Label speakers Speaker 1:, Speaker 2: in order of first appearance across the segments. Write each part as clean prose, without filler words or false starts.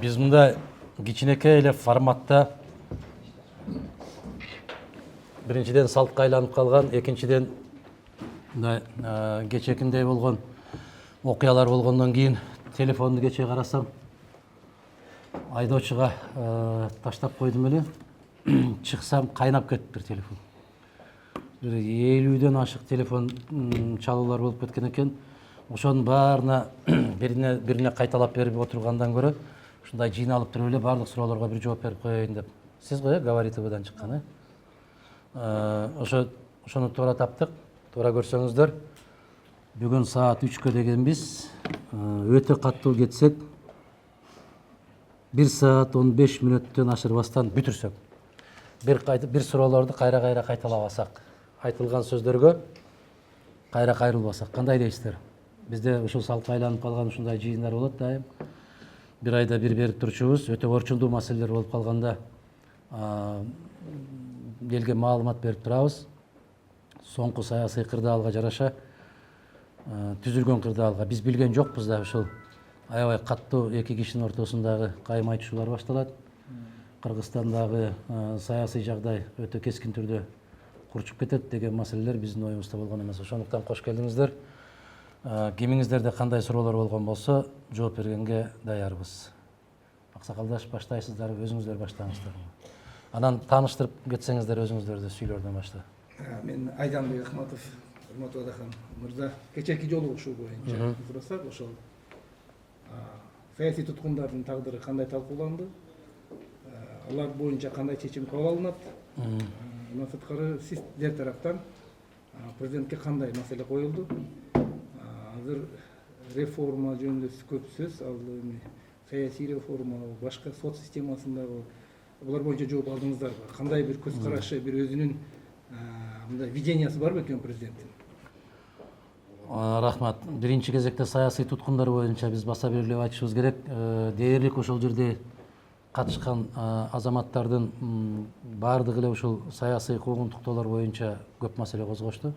Speaker 1: Биз мындай кичинекей эле форматта биринчиден салтка айланып калган, экинчиден мындай кечекиндей болгон окуялар болгондон кийин телефонду кече карасам айдоочуга таштап койдум эле. Чыксам кайнап кетиптир телефон. Бир 50ден ашык телефон чалуулар болуп кеткен экен. Ошонун баарына бирине кайталап берип отургандан көрө ушундай жыйналып туруп эле баардык суроолорго бир жооп берип коеюн деп. Сиз го Говори ТВдан чыккан, ошону туура таптык. Туура көрсөңүздөр, бүгүн саат 3кө дегенбиз. Өтө каттуу кетсек 1 саат 15 мүнөттөн ашырбастан бүтүрсөк, бир суроолорду кайра кайталабасак, айтылган сөздөргө кайра кайрылбасак, кандай дейсиздер? Бизде ушул салтка айланып калган ушундай жыйындар болот дайым. Бир айда бир берип турчубуз, өтө орчундуу маселелер болуп калганда элге маалымат берип турабыз. Соңку саясий кырдаалга жараша түзүлгөн кырдаалга биз билген жокпуз да, ушул аябай каттуу эки кишинин ортосундагы кайым айтышуулар башталат. Кыргызстандагы саясий жагдай өтө кескин түрдө курчуп кетет деген маселелер биздин оюбузда болгон эмес. Ошондуктан кош келдиңиздер. Кимиңиздерде кандай суроолор болгон болсо, жооп бергенге даярбыз. Аксакалдаш, баштайсыздар, өзүңүздөр баштаңыздар. Анан тааныштырып кетсеңиздер өзүңүздөрдү сүйлөрдөн башта.
Speaker 2: Мен Айданбек Ахматов, урматтуу Адахан мырза, кечээки жолу ушул боюнча сурасак, ошол саясий туткундардын тагдыры кандай талкууланды, алар боюнча кандай чечим кабыл алынат, андан сырткары сиздер тараптан президентке кандай маселе коюлду? Азыр реформа жөнүндө көп сөз, ал эми саясий реформа, башка сот системасындагы булар боюнча жооп алдыңыздарбы? Кандай бир көз карашы, бир өзүнүн мындай видениясы бар бекен президенттин?
Speaker 1: Рахмат. Биринчи кезекте саясий туткундар боюнча биз баса белгилеп айтышыбыз керек. Дээрлик ошол жерде катышкан азаматтардын баардыгы эле ушул саясий куугунтуктоолор боюнча көп маселе козгошту.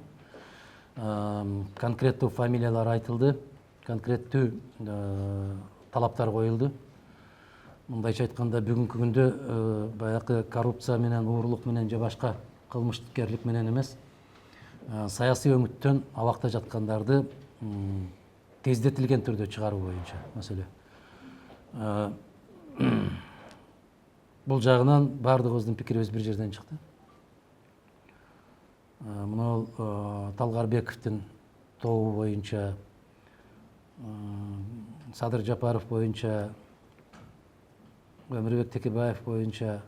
Speaker 1: Конкреттүү фамилиялар айтылды, конкреттүү талаптар коюлду. Мындайча айтканда, бүгүнкү күндө баягы коррупция менен, уурулук менен же башка кылмышкерлик менен эмес, саясий өңүттөн абакта жаткандарды тездетилген түрдө чыгаруу боюнча маселе. Бул жагынан баардыгыбыздын пикирибиз бир жерден чыкты. Мына Талгарбековдун тобу боюнча, Садыр Жапаров боюнча, Өмүрбек Текебаев боюнча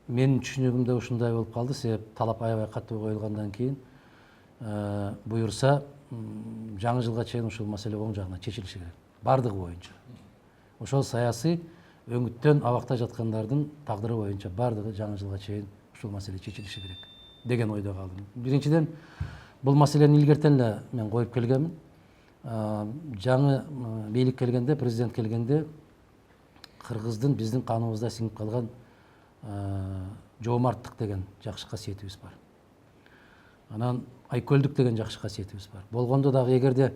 Speaker 1: менин түшүнүгүмдө ушундай болуп калды. Себеп талап аябай катуу коюлгандан кийин буюрса жаңы жылга чейин ушул маселе оң жагына чечилиши керек. Бардыгы боюнча. Ошол саясий өңүттөн абакта жаткандардын тагдыры боюнча бардыгы жаңы жылга чейин ушул маселе чечилиши керек деген ойдо калдым. Биринчиден, бул маселени илгертен эле мен коюп келгенмин. Жаңы бийлик келгенде, президент келгенде кыргыздын биздин каныбызда сиңип калган жоомарттык деген жакшы касиетибиз бар. Анан айкөлдүк деген жакшы касиетибиз бар. Болгондо дагы эгерде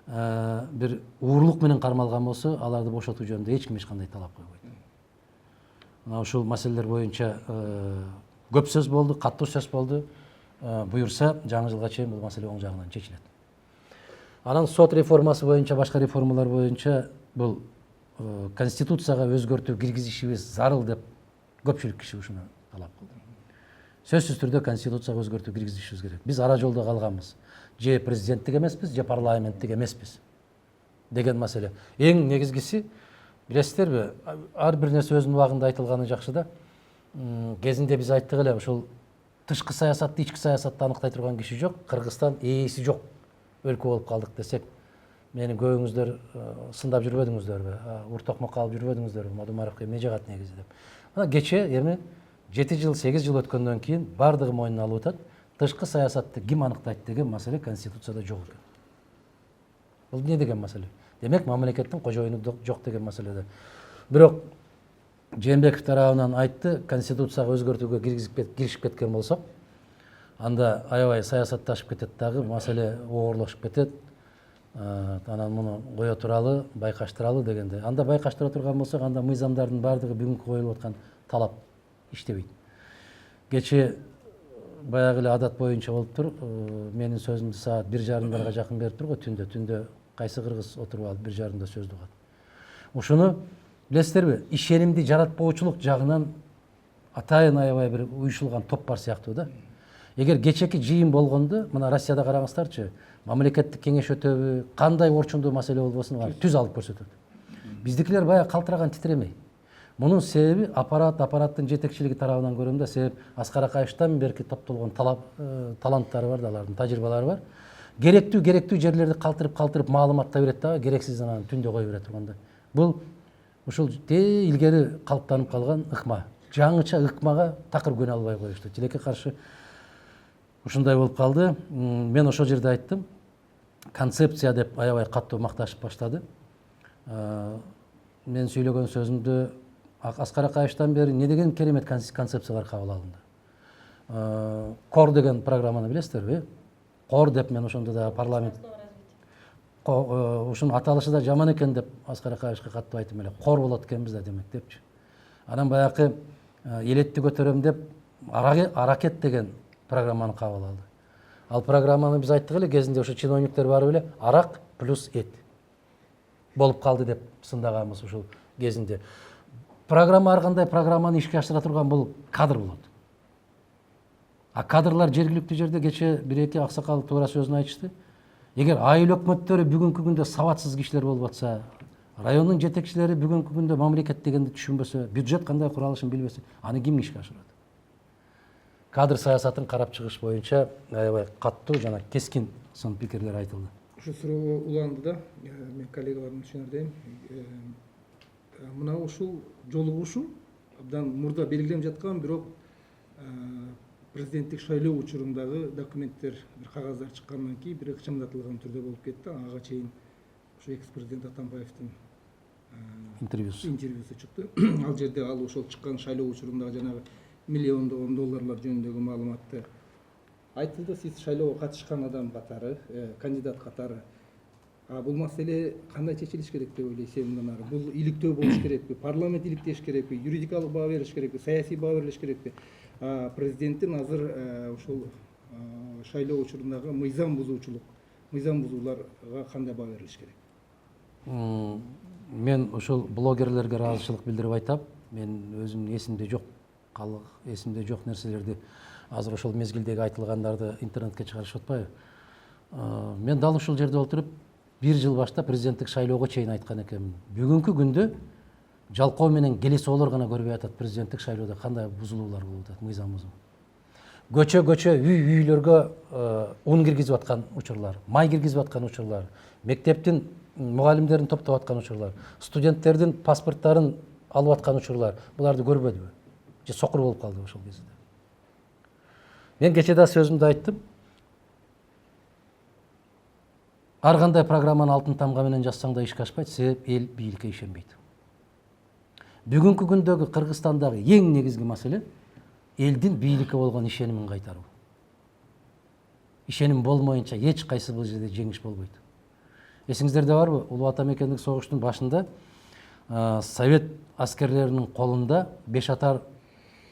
Speaker 1: бир уурулук менен кармалган болсо, аларды бошотуу жөнүндө эч ким эч кандай талап койбойт. Мына ушул маселелер боюнча көп сөз болду, каттуу сөз болду. Буюрса жаңы жылга чейин бул маселе оң жагынан чечилет. Анан сот реформасы боюнча, башка реформалар боюнча бул конституцияга өзгөртүү киргизишибиз зарыл деп көпчүлүк киши ушуну талап кылды. Сөзсүз түрдө конституцияга өзгөртүү киргизишибиз керек. Биз ара жолдо калганбыз. Же президенттик эмеспиз, же парламенттик эмеспиз деген маселе. Эң негизгиси, билесиздерби, ар бир нерсе өзүнүн убагында айтылганы жакшы да. Кезинде биз айттык эле, ушул тышкы саясатты, ички саясатты аныктай турган киши жок, Кыргызстан ээси жок өлкө болуп калдык десек, мени көбүңүздөр сындап жүрбөдүңүздөрбү, уртокмокко алып жүрбөдүңүздөрбү, Мадумаровго эмне жагат негизи деп. Мына кече эми 7 жыл, 8 жыл өткөндөн кийин бардыгы мойнуна алып атат. Тышкы саясатты ким аныктайт деген маселе Конституцияда жок экен. Бул эмне деген маселе? Демек, мамлекеттин кожоюну жок деген маселеде. Бирок Жээнбеков тарабынан айтты, Конституцияга өзгөртүүгө киришип кеткен болсок, анда аябай саясатташып кетет дагы, маселе оорлошуп кетет. Анан муну кое туралы байкаштыралы дегенде. Анда байкаштыра турган болсок, анда мыйзамдардын баардыгы бүгүнкү коюлуп аткан талап иштебейт. Кечээ баягы эле адат боюнча болуптур. Менин сөзүмдү саат 1:30 жакын берип турго түндө кайсы кыргыз отуруп алып 1:30 сөздү угат. Ушуну билесиздерби? Ишенимди жаратпоочулук жагынан атайын аябай бир уюшулган топ бар сыяктуу да. Эгер кечеки жыйын болгондо, мына Россияда караңыздарчы, мамлекеттик кеңеш өтөбү, кандай орчундуу маселе болбосун түз алып көрсөтөт. Биздикилер баягы калтыраган, титиремей. Мунун себеби аппараттын жетекчилиги тарабынан көрөм да, себеп Аскар Акаевичтен берки топтолгон таланттары бар да, алардын тажрыйбалары бар. Керектүү жерлерди калтырып маалыматтай берет да, керексиз анан түндө кое берет турганда. Бул ушул илгери калыптанып калган ыкма. Жаңыча ыкмага такыр көнө албай коюшту. Тилекке каршы ушундай болуп калды. Мен ошол жерде айттым. Концепция деп аябай каттуу макташып баштады. Мен сүйлөгөн сөзүмдө Аскар Акаевичтен бери не деген керемет концепциялар кабыл алынды. Кор деген программаны билесиздерби? Кор деп мен ошондо да парламент ушунун аталышы да жаман экен деп Аскар Акаевичке каттуу айттым эле. Кор болот экенбиз да демек депчи. Анан баягы элетти көтөрөм деп аракет деген программаны кабыл алды. Ал программаны биз айттык эле кезинде, ошо чиновниктер барып эле арак плюс эт болуп калды деп сындаганбыз ушул кезинде. Программа ар кандай программаны ишке ашыра турган бул кадр болот. А кадрлар жергиликтүү жерде кече бир-эки аксакал туура сөзүн айтышты. Эгер айыл өкмөттөрү бүгүнкү күндө сабатсыз кишилер болуп атса, райондун жетекчилери бүгүнкү күндө мамлекет дегенди түшүнбөсө, бюджет кандай куралышын билбесе, аны ким ишке ашырат? Кадр саясатын карап чыгыш боюнча аябай каттуу жана кескин сын пикирлер айтылды.
Speaker 2: Ушу суроо уланды да, мен коллегаларымды түшүнөрдөйм. Мына ушул жолугушуу абдан мурда белгиленип жаткан, бирок президенттик шайлоо учурундагы документтер, бир кагаздар чыккандан кийин бир ыкчамдатылган түрдө болуп кетти. Ага чейин ушу экс-президент Атамбаевдин интервьюсу чыкты. Ал жерде ал ошол чыккан шайлоо учурундагы жанагы миллиондогон долларлар жөнүндөгү маалыматты айтылды. Сиз шайлоого катышкан адам катары, кандидат катары. Бул маселе кандай чечилиш керек деп ойлойсуз? Мындан ары бул иликтөө болуш керекпи? Парламент иликтеш керекпи? Юридикалык баа берилиш керекпи? Саясий баа берилиш керекпи? Президенттин азыр ушул шайлоо учурундагы мыйзам бузууларга кандай баа берилиш керек?
Speaker 1: Мен ушул блогерлерге ыраазычылык билдирип айтам. Мен өзүм эсимде жок нерселерди азыр ошол мезгилдеги айтылгандарды интернетке чыгарышып атпайбы? Мен дал ушул жерде отуруп 1 жыл баштап президенттик шайлоого чейин айткан экенмин. Бүгүнкү күндө жалкоо менен келесоолор гана көрбөй атат президенттик шайлоодо кандай бузулуулар болуп атат, мыйзам бузуу. Көчө үйлөргө ун киргизип аткан учурлар, май киргизип аткан учурлар, мектептин мугалимдерин топтоп аткан учурлар, студенттердин паспорттарын алып аткан учурлар, буларды көрбөдүбү? Же сокур болуп калды ошол кезде? Мен кече да сөзүмдү айттым. Ар кандай программаны алтын тамга менен жазсаң да ишке ашпайт, себеп эл бийликке ишенбейт. Бүгүнкү күндөгү Кыргызстандагы эң негизги маселе элдин бийликке болгон ишенимин кайтаруу. Ишеним болмоюнча эч кайсы бул жерде жеңиш болбойт. Эсиңиздерде барбы? Улуу Ата мекендик согуштун башында совет аскерлеринин колунда 5 атар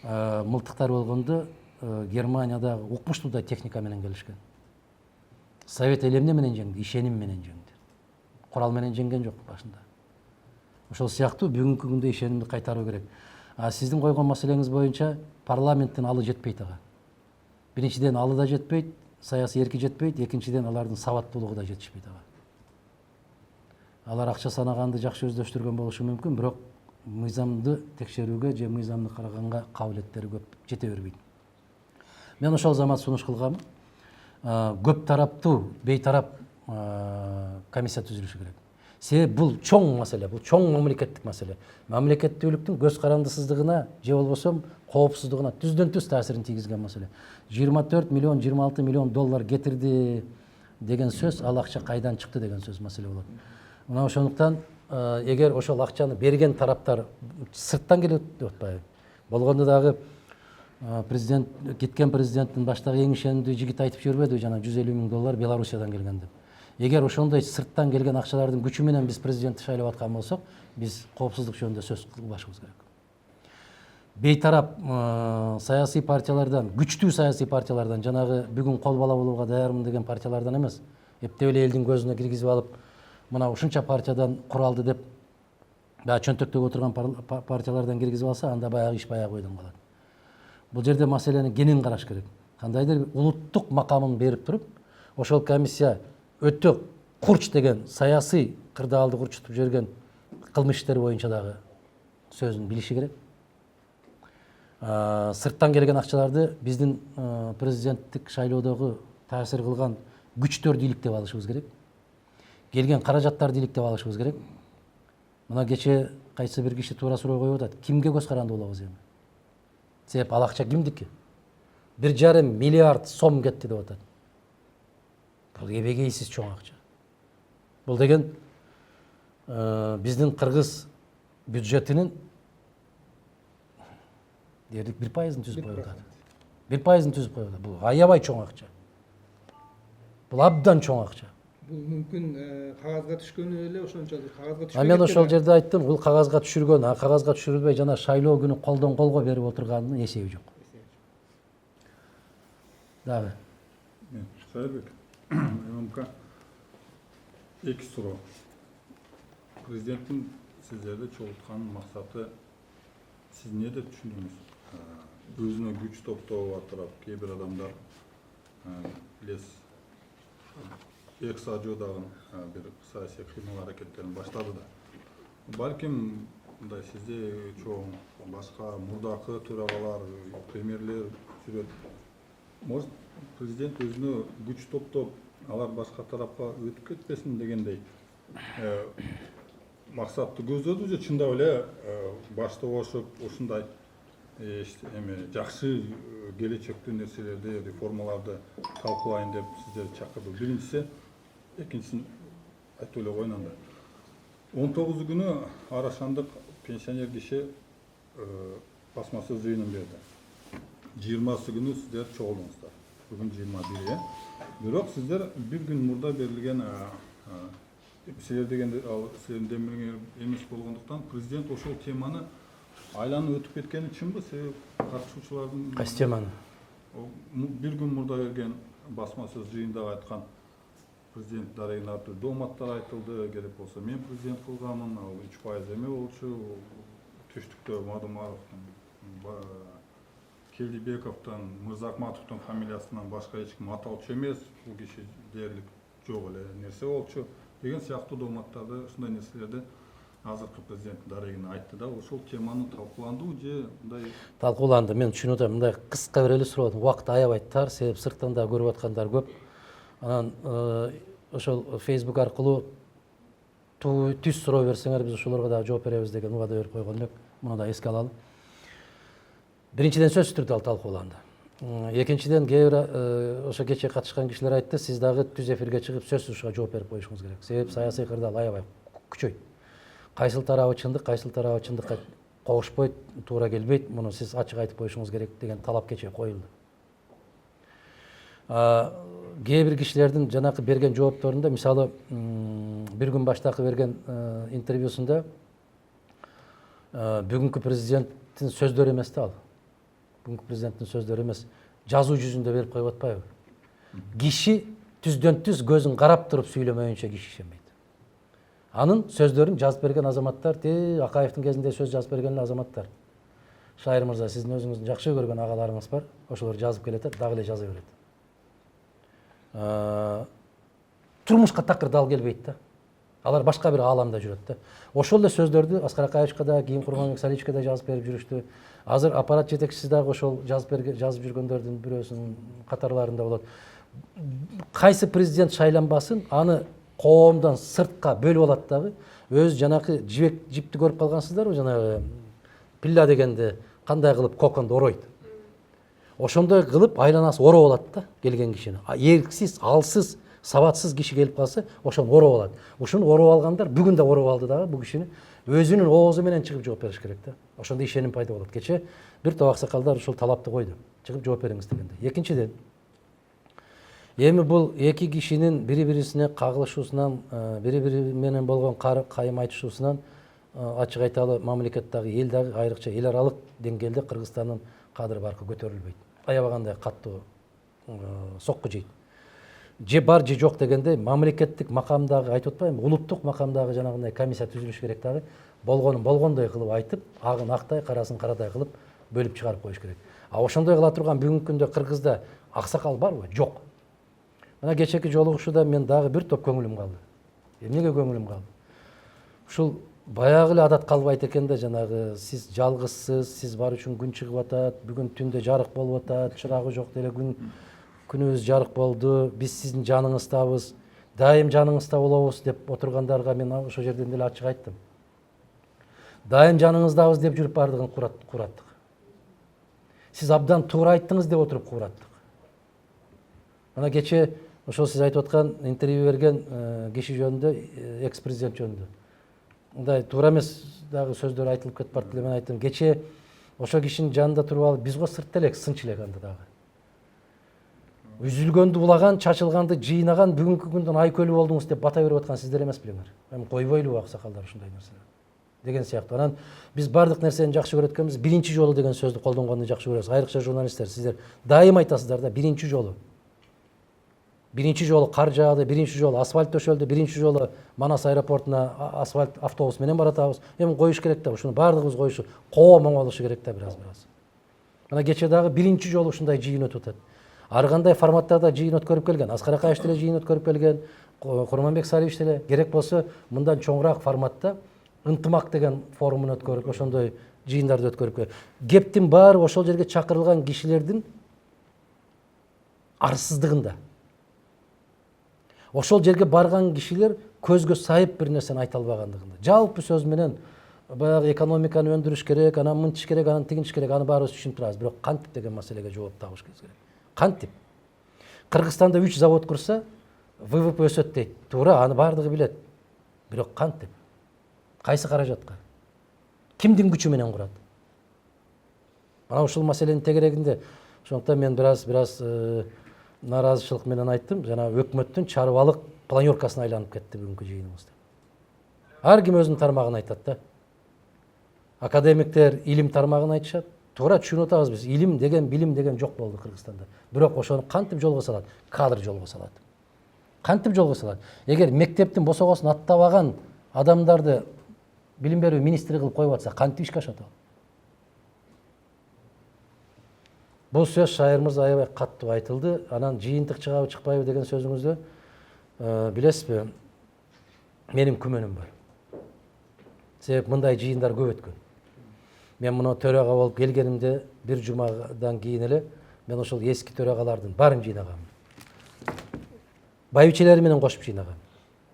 Speaker 1: мылтыктар болгондо Германиядагы укмуштуудай техника менен келишкен. Совет эл эмне менен жеңди? Ишеним менен жеңди. Курал менен жеңген жок башында. Ошол сыяктуу бүгүнкү күндө ишенимди кайтаруу керек. Сиздин койгон маселеңиз боюнча парламенттин алы жетпейт ага. Биринчиден алы да жетпейт, саясий эрки жетпейт, экинчиден алардын сабаттуулугу да жетишпейт ага. Алар акча санаганды жакшы өздөштүргөн болушу мүмкүн, бирок мыйзамды текшерүүгө же мыйзамды караганга кабилеттери көп жете бербейт. Мен ошол замат сунуш кылгам. Көп тараптуу, бейтарап комиссия түзүлүшү керек. Себеп бул чоң маселе, бул чоң мамлекеттик маселе. Мамлекеттүүлүктүн көз карандысыздыгына же болбосо коопсуздугуна түздөн түз таасирин тийгизген маселе. 24 миллион, 26 миллион доллар кетирди деген сөз, ал акча кайдан чыкты деген сөз маселе болот. Мына ошондуктан эгер ошол акчаны берген тараптар сырттан келип деп атпайбы? Болгондо дагы президент, кеткен президенттин баштагы эң ишенимдүү жигит айтып жүрбөдү, жана 150 000 доллар Белоруссиядан келген деп. эгер ошондой сырттан келген акчалардын күчү менен биз президентти шайлап аткан болсок, биз коопсуздук жөнүндө сөз кылбашыбыз керек. Бейтарап саясий партиялардан, күчтүү саясий партиялардан, жанагы бүгүн кол бала болууга даярмын деген партиялардан эмес, эптеп эле элдин көзүнө киргизип алып, мына ушунча партиядан куралды деп баягы чөнтөктөгө отурган партиялардан киргизип алса, анда баягы иш баягы бойдон калат. Бул жерде маселени кенен караш керек. Кандайдыр улуттук макамын берип туруп, ошол комиссия өтө курч деген саясий кырдаалды курчутуп жиберген кылмыш иштери боюнча дагы сөзүн билиши керек. Сырттан келген акчаларды биздин президенттик шайлоодогу таасир кылган күчтөр дийликтеп алышыбыз керек. Келген каражаттарды дийликтеп алышыбыз керек. Мына кече кайсы бир киши туура суроо коюп атат. Кимге көз каранды болобуз эми? Себеп ал акча кимдики? 1,5 миллиард сом кетти деп атат. Бул эбегейсиз чоң акча. Бул деген биздин кыргыз бюджетинин дерлик 1% түзүп коюп атат. 1% түзүп коюп атат. Бул аябай чоң акча. Бул абдан чоң акча.
Speaker 2: Бул мүмкүн кагазга түшкөнү эле ошончолук кагазга түшпөй.
Speaker 1: Мен ошол жерде айттым, бул кагазга түшүргөн, кагазга түшүрүлбөй жана шайлоо күнү колдон колго берип отурганынын эсеби жок. Дагы.
Speaker 3: Сайырбек, ММК эки суроо. Президенттин сиздерди чогулткан максаты сиз эмне деп түшүндүңүз? Өзүнө күч топтоого атырап, кээ бир адамдар лес эксажодагы бир саясий кыймыл аракеттерин баштады да. Балким мындай сизде чоң башка мурдакы төрагалар, премьерлер жүрөт. Может, президент өзүнө күч топтоп, алар башка тарапка өтүп кетпесин дегендей максатты көздөдү же чындап эле башты кошуп ушундай жакшы келечектүү нерселерди, реформаларды талкуулайын деп сиздерди чакырды. Биринчиси, экинчисин айтып эле коеюн анда. 19 күнү Арашандык пенсионер киши басмасы жыйынын берди. 20 күнү сиздер чогулдуңуздар. Бүгүн 21, бирок сиздер бир күн мурда берилген силер дегенде ал силердин демиңер эмес болгондуктан президент ошол теманы айланып өтүп кеткени чынбы? Себеп катышуучулардын
Speaker 1: Кайсы теманы?
Speaker 3: Бир күн мурда берген басмасыз жыйында айткан президент дарегин ар түрдүү дооматтар айтылды, керек болсо мен президент кылганмын, ал 3% эме болчу, түштүктө Мадумаровдун, Келдибековдун, Мырзакматовдун фамилиясынан башка эч ким аталчу эмес, бул киши дээрлик жок эле нерсе болчу деген сыяктуу дооматтарды, ушундай нерселерди азыркы президенттин дарегин айтты да. Ошол теманы талкууландыбы же мындай?
Speaker 1: Талкууланды. Мен түшүнүп атам, мындай кыска бир эле суроодун убакыты аябай тар, себеп сырттан да көрүп аткандар көп. Анан ошол Facebook аркылуу түз суроо берсеңер, биз ошолорго дагы жооп беребиз деген убада берип койгон элек. Муну да эске алалы. Биринчиден сөзсүз түрдө ал талкууланды. Экинчиден кээ бир ошо кече катышкан кишилер айтты, сиз дагы түз эфирге чыгып сөзсүз ушуга жооп берип коюшуңуз керек. Себеп саясий кырдаал аябай күчөйт. Кайсыл тарабы чындык, кайсыл тарабы чындыкка кошпойт, туура келбейт. Муну сиз ачык айтып коюшуңуз керек деген талап кече коюлду. Кээ бир кишилердин жанакы берген жоопторунда, мисалы, бир күн баштакы берген интервьюсунда бүгүнкү президенттин сөздөрү эмес да ал. Бүгүнкү президенттин сөздөрү эмес, жазуу жүзүндө берип коюп атпайбы? Киши түздөн түз көзүн карап туруп сүйлөмөйүнчө киши ишенбейт. Анын сөздөрүн жазып берген азаматтар, Акаевдин кезинде сөз жазып берген азаматтар. Шайыр мырза, сиздин өзүңүздүн жакшы көргөн агаларыңыз бар, ошолор жазып келет, дагы эле жаза берет. Турмушка такыр дал келбейт да. Алар башка бир ааламда жүрөт да. Ошол эле сөздөрдү Аскар Акаевичке да, кийин Курманбек Саличке да жазып берип жүрүштү. Азыр аппарат жетекчиси дагы ошол жазып жүргөндөрдүн бирөөсүнүн катарларында болот. Кайсы президент шайланбасын, аны коомдон сыртка бөлүп алат дагы. Өз жанакы жипти көрүп калгансыздарбы, жанагы пилла дегенде кандай кылып коконду оройт. Ошондой кылып айланасы ороп алат да келген кишини. Эрксиз, алсыз, сабатсыз киши келип калса, ошону ороп алат. Ушуну ороп алгандар бүгүн да ороп алды дагы бул кишини. Өзүнүн оозу менен чыгып жооп бериш керек да. Ошондо ишеним пайда болот. Кече бир топ аксакалдар ушул талапты койду. Чыгып жооп бериңиз дегенде. Экинчиден, Эми бул эки кишинин бири-бирисине кагылышуусунан, бири-бири менен болгон кайым айтышуусунан ачык айталы мамлекеттеги эл дагы айрыкча эл аралык деңгээлде Кыргызстандын кадыр баркы көтөрүлбөйт. Аябагандай каттуу сокку жейт. Же бар же жок дегенде мамлекеттик макамдагы айтып атпайбы, улуттук макамдагы жанагындай комиссия түзүлүш керек дагы. Болгонун болгондой кылып айтып, агын актай, карасын карадай кылып бөлүп чыгарып коюш керек. А ошондой кыла турган бүгүнкү күндө Кыргызда аксакал барбы? Жок. Мына кечээки жолугушууда мен дагы бир топ көңүлүм калды. Эмнеге көңүлүм калды? Ушул баягы эле адат калбайт экен да, жанагы сиз жалгызсыз, сиз бар үчүн күн чыгып атат, бүгүн түндө жарык болуп атат, чырагы жок деле күнүбүз жарык болду, биз сиздин жаныңыздабыз, дайым жаныңызда болобуз деп отургандарга мен ошол жерден деле ачык айттым. Дайым жаныңыздабыз деп жүрүп бардыгын кураттык. Сиз абдан туура айттыңыз деп отуруп кураттык. Мына кечээ ошол сиз айтып аткан интервью берген киши жөнүндө, экс-президент жөнүндө. Мындай туура эмес дагы сөздөр айтылып кетип барды эле. Мен айттым, кечээ ошол кишинин жанында туруп алып, биз го сыртта элек, сынчы элек анда дагы. Үзүлгөндү улаган, чачылганды жыйнаган, бүгүнкү күндөн айкөлүү болдуңуз деп бата берип аткан сиздер эмес белеңер. Эми койбойлубу аксакалдар ушундай нерселер деген сыяктуу. Анан биз бардык нерсени жакшы көрөт экенбиз. Биринчи жолу деген сөздү колдонгонду жакшы көрөбүз. Айрыкча журналисттер, сиздер дайым айтасыздар да, биринчи жолу. Биринчи жолу кар жаады, биринчи жолу асфальт төшөлдү, биринчи жолу Манас аэропортуна асфальт автобус менен баратабыз. Эми коюш керек да, ушуну бардыгыбыз коюшу, коом оңолушу керек да бираз. Мына кечээ дагы биринчи жолу ушундай жыйын өтүп атат. Ар кандай форматтарда жыйын өткөрүп келген. Аскар Акаевич деле жыйын өткөрүп келген, Курманбек Сарыевич деле. Керек болсо мындан чоңураак форматта ынтымак деген форумун өткөрүп, ошондой жыйындарды өткөрүп келген. Кептин баары ошол жерге чакырылган кишилердин арсыздыгында. Ошол жерге барган кишилер көзгө сайып бир нерсени айта албагандыгында. Жалпы сөз менен баягы экономиканы өндүрүш керек, анан мынтиш керек, анан тигинтиш керек, аны баарыбыз түшүнүп турабыз. Бирок кантип деген маселеге жооп табыш керек. Кантип? Кыргызстанда 3 завод курса, ВВП өсөт дейт. Туура, аны баардыгы билет. Бирок кантип? Кайсы каражатка? Кимдин күчү менен курат? Мына ушул маселенин тегерегинде, ошондуктан мен бираз наразычылык менен айттым, жана өкмөттүн чарбалык планёркасына айланып кетти бүгүнкү жыйыныбыз. Ар ким өзүнүн тармагын айтат да. Академиктер илим тармагын айтышат. Туура түшүнүп атабыз биз. Илим деген, билим деген жок болду Кыргызстанда. Бирок ошону кантип жолго салат? Кадр жолго салат. Кантип жолго салат? Эгер мектептин босогосун аттабаган адамдарды билим берүү министри кылып коюп атса, кантип ишке ашат ал? Бул сөз Шайыр мырза аябай каттуу айтылды. Анан жыйынтык чыгабы чыкпайбы деген сөзүңүздө билесизби, менин күмөнүм бар. Себеп мындай жыйындар көп өткөн. Мен муну төрага болуп келгенимде бир жумадан кийин эле мен ошол эски төрагалардын баарын жыйнагам. Байбичелери менен кошуп жыйнагам.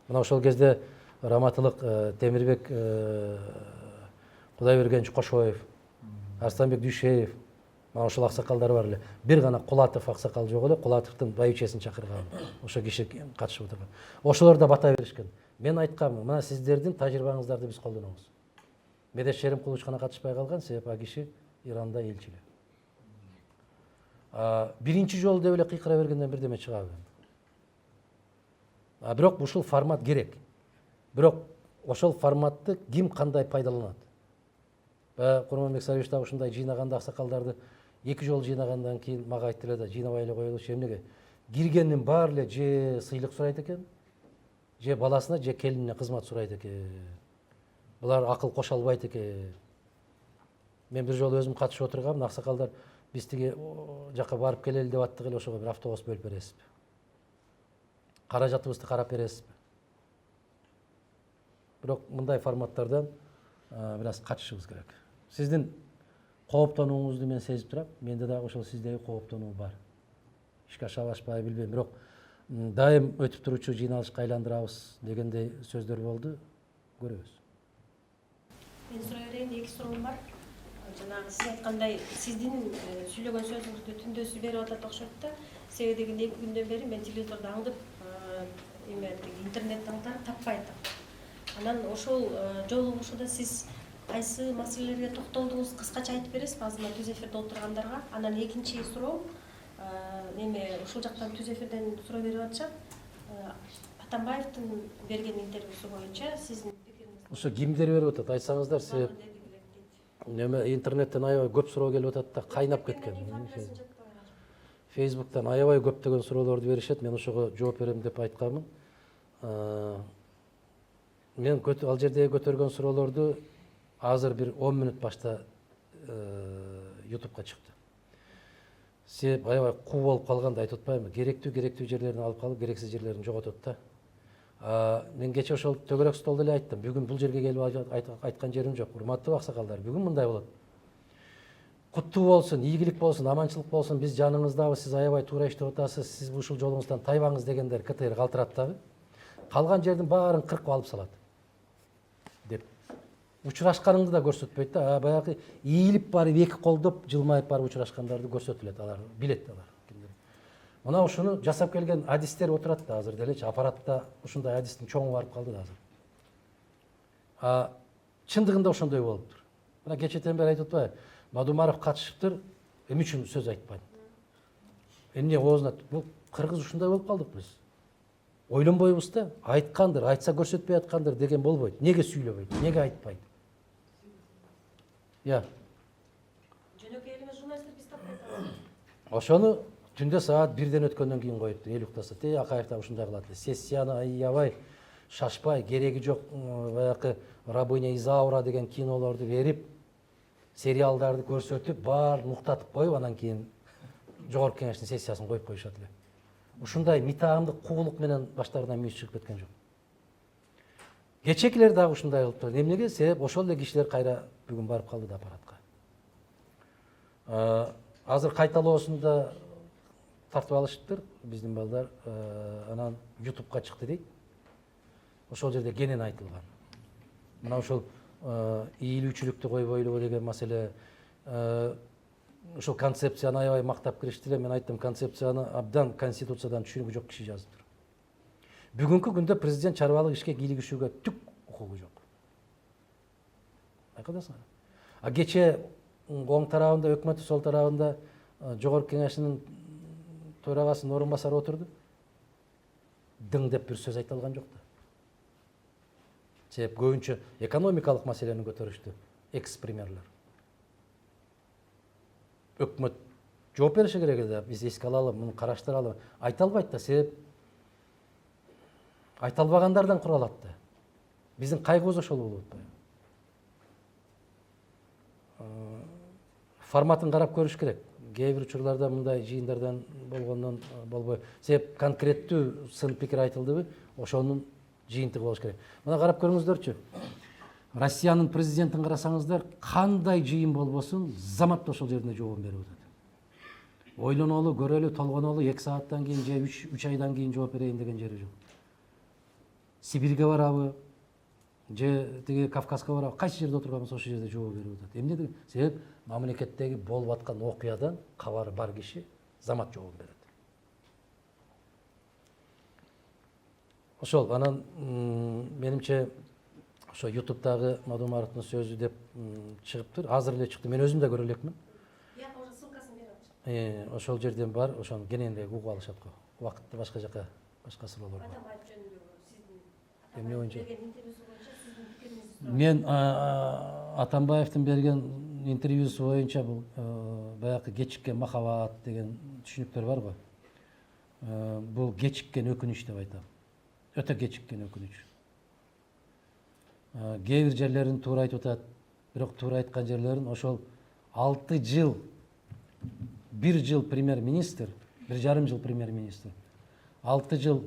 Speaker 1: Мына ошол кезде Раматылык Темирбек Кудайбергенович Кошоев, Арстанбек Дүйшеев, мына ошол аксакалдар бар эле. Бир гана Кулатов аксакал жок эле, Кулатовдун байбичесин чакыргам. Ошо киши катышып отурган. Ошолор да бата беришкен. Мен айткам, мына сиздердин тажрыйбаңыздарды биз колдонобуз. Медеш Шеримкулович катышпай калган, себеп ал киши Иранда элчиле. Биринчи жолу деп эле кыйкыра бергенден бирдеме чыгабы. Бирок ушул формат керек. Бирок ошол форматты ким кандай пайдаланат? Курманбек Сарыевич да ушундай жыйнаганда аксакалдарды 2 жол жыйнагандан кийин мага айтты эле да, жыйнабай эле коелучу, эмнеге? Киргендин баары эле же сыйлык сурайт экен, же баласына, же келинине кызмат сурайт экен. Булар акыл кошо албайт экен. Мен бир жолу өзүм катышып отургам, аксакалдар биз тиги жака барып келели деп аттык эле, ошого бир автобус бөлүп бересизби? Каражатыбызды карап бересизби? Бирок мындай форматтардан бираз качышыбыз керек. Сиздин кооптонууңузду мен сезип турам. Менде дагы ошол сиздеги кооптонуу бар. Ишке аша алышпай билбейм, бирок дайым өтүп туручу жыйналышка айландырабыз дегендей сөздөр болду. Көрөбүз.
Speaker 4: Мен сурай берейин, 2 суроом бар. Жанагы сиз айткандай, сиздин сүйлөгөн сөзүңүздү түндөсү берип атат окшойт да. Себеби дегенде 2 күндөн бери мен телевизордо аңдып, интернеттен аңдап таппай атам. Анан ошол жолугушууда сиз кайсы маселелерге токтолдуңуз, кыскача айтып бересизби азыр түз эфирде отургандарга? Анан экинчи суроо, неме ушул жактан түз эфирден суроо берип атышат. Атамбаевдин берген интервьюсу боюнча сиздин пикириңиз
Speaker 1: Ошо кимдер берип атат, айтсаңыздар, себеп неме интернеттен аябай көп суроо келип атат да, кайнап кеткен. Фейсбуктан аябай көптөгөн суроолорду беришет, мен ошого жооп берем деп айтканмын. Мен ал жердеги көтөргөн суроолорду азыр бир 10 мүнөт башта YouTube'га чыкты. Себеп аябай куу болуп калганда айтып атпаймынбы, керектүү жерлерин алып калып, керексиз жерлерин жоготот да. Мен кече ошол төгөрөк столдо эле айттым. Бүгүн бул жерге келип айткан жерим жок. Урматтуу аксакалдар, бүгүн мындай болот. Куттуу болсун, ийгилик болсун, аманчылык болсун, биз жаныңыздабыз, сиз аябай туура иштеп атасыз, сиз ушул жолуңуздан тайбаңыз дегендер КТР калтырат дагы. Калган жердин баарын кыркып алып салат деп. Учурашканыңды да көрсөтпөйт да, баягы ийилип барып эки колдоп жылмайып барып учурашкандарды көрсөтүлөт, алар билет алар. Мына ушуну жасап келген адистер отурат да азыр делечи, аппаратта ушундай адистин чоңу барып калды да азыр. Чындыгында ошондой болуптур. Мына кечетен бери айтып атпайбы, Мадумаров катышыптыр, эмне үчүн сөз айтпайт. Эмне оозуна бул кыргыз ушундай болуп калдык биз. Ойлонбойбуз да, айткандыр, айтса көрсөтпөй аткандыр деген болбойт. Неге сүйлөбөйт, неге айтпайт?
Speaker 4: Жөнөкөй эле журналисттер биз таппайт.
Speaker 1: Ошону түндө саат 1ден өткөндөн кийин коюпту, эл уктаса. Акаев да ушундай кылат. Сессияны аябай, шашпай, кереги жок баягы Рабыня Изаура деген кинолорду берип, сериалдарды көрсөтүп, бар нуктатып коюп, анан кийин жогорку кеңештин сессиясын коюп коюшат эле. Ушундай митаамдык куулук менен баштарынан мүйүз чыгып кеткен жок. Кечекилер дагы ушундай кылып турат. Эмнеге? Себеп ошол эле кишилер кайра бүгүн барып калды да аппаратка. Азыр кайталоосун да тартып алышыптыр биздин балдар. Анан YouTube'га чыкты дейт. Ошол жерде кенен айтылган. Мына ошол ийилүүчүлүктү койбойлубу деген маселе, ошол концепцияны аябай мактап киришти эле. Мен айттым, концепцияны абдан конституциядан түшүнүгү жок киши жазыптыр. Бүгүнкү күндө президент чарбалык ишке кийлигишүүгө түк укугу жок. Байкадыңызбы? Кече оң тарабында, өкмөттүн сол тарабында жогорку кеңешинин төрагасынын орун басары отурду. Дың деп бир сөз айта алган жок да. Себеп көбүнчө экономикалык маселени көтөрүштү экс-премьерлер. Өкмөт жооп бериши керек эле, биз эске алалы, муну караштыралы. Айта албайт да, себеп айта албагандардан куралат да. Биздин кайгыбыз ошол болуп атпайбы? Форматын карап көрүш керек. Кээ бир учурларда мындай жыйындардан болгондон болбой. Себеп конкреттүү сын пикир айтылдыбы, ошонун жыйынтыгы болуш керек. Мына карап көрүңүздөрчү. Россиянын президентин карасаңыздар, кандай жыйын болбосун, заматта ошол жерине жообун берип атат. Ойлонолу, көрөлү, толгонолу, 2 сааттан кийин же 3 айдан кийин жооп берейин деген жери жок. Сибирге барабы, же тиги Кавказга барабы, кайсы жерде отурганбыз ошол жерде жооп берип атат. Эмне деген? Себеп мамлекеттеги болуп аткан окуядан кабары бар киши замат жообун берет. Ошол, анан менимче ошо YouTube'дагы Мадумаровдун сөзү деп чыгыптыр. Азыр эле чыкты. Мен өзүм да көрө элекмин.
Speaker 4: Уже ссылкасын берип атышат.
Speaker 1: Ошол жерден бар, ошону кененде угуп алышат го. Убакытты башка жака, башка суроолор бар.
Speaker 4: Атамбаев жөнүндө сиздин
Speaker 1: Эмне боюнча?
Speaker 4: берген интервьюсу боюнча сиздин пикириңизди
Speaker 1: Мен Атамбаевдин берген интервьюсу боюнча бул баягы кечиккен махабат деген түшүнүктөр бар го. Бул кечиккен өкүнүч деп айтам. Өтө кечиккен өкүнүч. Кээ бир жерлерин туура айтып атат, бирок туура айткан жерлерин ошол 6 жыл, 1 жыл премьер-министр, 1,5 жыл премьер-министр, 6 жыл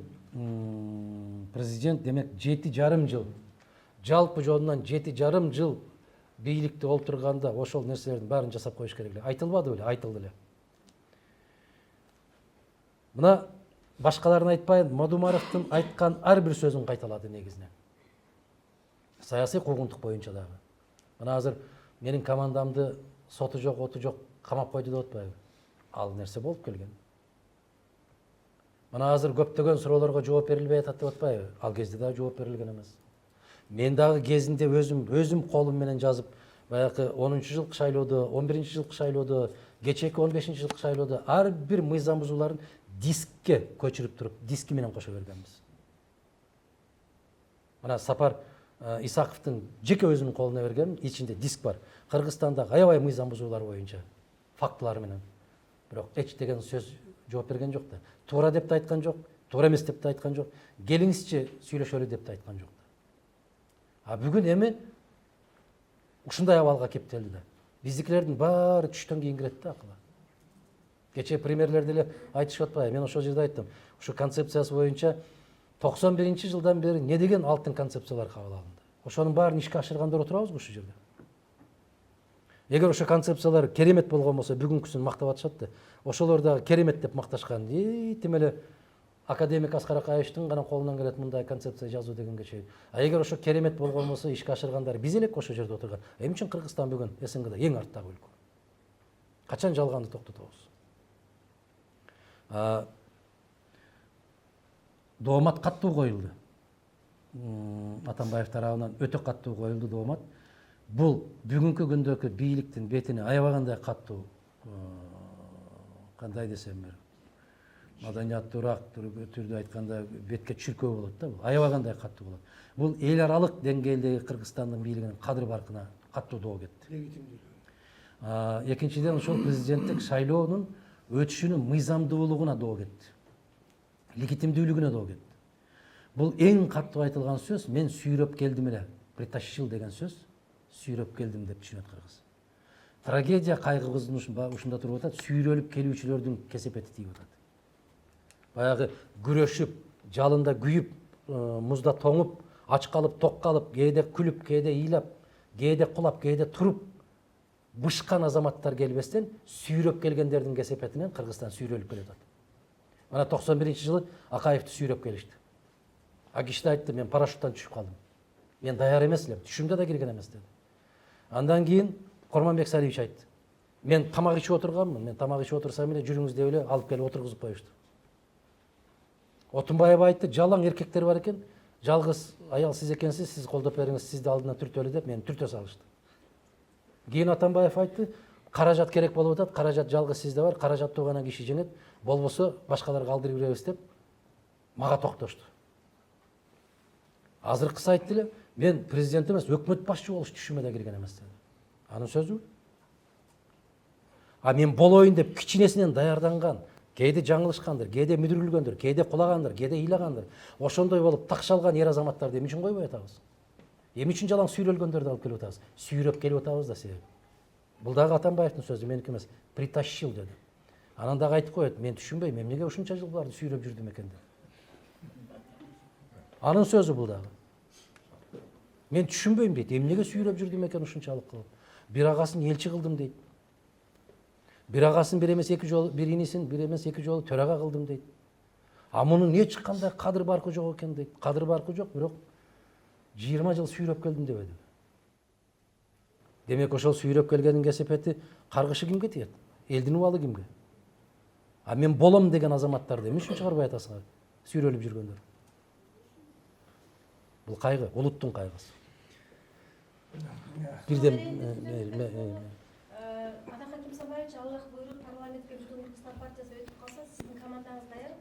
Speaker 1: президент, демек 7,5 жыл. Жалпы жонунан 7,5 жыл бийликте олтурганда ошол нерселердин баарын жасап коюш керек эле. Айтылбады беле? Айтылды эле. Мына башкаларын айтпайын, Мадумаровдун айткан ар бир сөзүн кайталады негизинен. Саясий куугунтук боюнча дагы. Мына азыр менин командамды соту жок, оту жок камап койду деп атпайбы? Ал нерсе болуп келген. Мына азыр көптөгөн суроолорго жооп берилбей атат деп атпайбы? Ал кезде дагы жооп берилген эмес. Мен дагы кезинде өзүм колум менен жазып баягы 10-чу жылкы шайлоодо, 11-чи жылкы шайлоодо, кечээки 15-чи жылкы шайлоодо ар бир мыйзам бузууларын дискке көчүрүп туруп, диски менен кошо бергенбиз. Мына Сапар Исаковдун жеке өзүнүн колуна берген, ичинде диск бар. Кыргызстандагы аябай мыйзам бузуулар боюнча фактылар менен. Бирок эч деген сөз жооп берген жок да. Туура деп да айткан жок, туура эмес деп да айткан жок. Келиңизчи сүйлөшөлү деп да айткан жок да. А бүгүн эми ушундай абалга кептелди да. Биздикилердин баары түштөн кийин кирет да акыла. Кечээ премьерлер деле айтышып атпайбы? Мен ошол жерде айттым. Ушу концепциясы боюнча 91 жылдан бери не деген алтын концепциялар кабыл алынды. Ошонун баарын ишке ашыргандар отурабызбы ушул жерде? Эгер ошо концепциялар керемет болгон болсо, бүгүнкүсүн мактап атышат да. Ошолор дагы керемет деп макташкан. Тим эле академик Аскар Акаевичтин гана колунан келет мындай концепция жазуу дегенге чейин. А эгер ошо керемет болгон болсо, ишке ашыргандар биз элек ошол жерде отурган. Эмне үчүн Кыргызстан бүгүн СНГда эң арттагы өлкө? Качан жалганды токтотобуз? Доомат каттуу коюлду. Атамбаев тарабынан өтө каттуу коюлду доомат. Бул бүгүнкү күндөгү бийликтин бетине аябагандай каттуу, кандай десем, маданияттуураак түрдө айтканда бетке чүркөө болот да. Бул аябагандай каттуу болот. Бул эл аралык деңгээлдеги Кыргызстандын бийлигинин кадыр баркына каттуу доо кетти. Экинчиден ошол президенттик шайлоонун өтүшүнүн мыйзамдуулугуна доо кетти. Легитимдүүлүгүнө доо кетти. Бул эң каттуу айтылган сөз, мен сүйрөп келдим эле, притащил деген сөз, сүйрөп келдим деп түшүнөт кыргыз. Трагедия кайгыбыздын ушунда туруп атат, сүйрөлүп келүүчүлөрдүн кесепети тийип атат. Баягы күрөшүп, жалында күйүп, музда тоңуп, ач калып, ток калып, кээде күлүп, кээде ыйлап, кээде кулап, кээде туруп бышкан азаматтар келбестен сүйрөп келгендердин кесепетинен Кыргызстан сүйрөлүп келет. Мына 91-жылы Акаевди сүйрөп келишти. А киши айтты, мен парашюттан түшүп калдым. Мен даяр эмес элем, түшүмдө да кирген эмес деди. Андан кийин Корманбек Салиевич айтты. Мен тамак ичип отурганмын, мен тамак ичип отурсам эле жүрүңүз деп эле алып келип отургузуп коюшту. Отунбаев айтты, жалаң эркектер бар экен, жалгыз аял сиз экенсиз, сиз колдоп бериңиз, сизди алдына түртөлү деп мени түртө салышты. Кийин Атамбаев айтты, каражат керек болуп атат, каражат жалгыз сизде бар, каражаттуу гана киши жеңет, болбосо башкаларга алдырып беребиз деп мага токтошту. Азыркысы айтты эле, мен президент эмес, өкмөт башчы болуш түшүмө да кирген эмес деди. Анын сөзү. А мен болоюн деп кичинесинен даярданган, кээде жаңылышкандыр, кээде мүдүрүлгөндүр, кээде кулагандыр, кээде ыйлагандыр. Ошондой болуп такшалган ер азаматтарды эмне үчүн койбой атабыз? Эмне үчүн жалаң сүйрөлгөндөрдү алып келип атабыз? Сүйрөп келип атабыз да себеби. Бул дагы Атамбаевдин сөзү, меники эмес. Притащил деди. Анан дагы айтып коет, мен түшүнбөйм, эмнеге ушунча жыл буларды сүйрөп жүрдүм экен деп. Анын сөзү бул дагы. Мен түшүнбөйм дейт, эмнеге сүйрөп жүрдүм экен ушунчалык кылып. Бир агасын элчи кылдым дейт. Бир агасын бир эмес эки жолу, бир инисин бир эмес эки жолу төрага кылдым дейт. А мунун эч кандай кадыр баркы жок экен дейт. Кадыр баркы жок, бирок 20 жыл сүйрөп келдим дебеди. Демек ошол сүйрөп келгендин кесепети каргышы кимге тиет? Элдин убалы кимге? А мен болом деген азаматтарды эмне үчүн чыгарбай атасыңар? Сүйрөлүп жүргөндөр. Бул кайгы, улуттун кайгысы. Бирден
Speaker 4: Атахаким Сабаевич, Аллах буйруп парламентке Бүтүн Кыргызстан партиясы өтүп калса, сиздин командаңыз даярбы?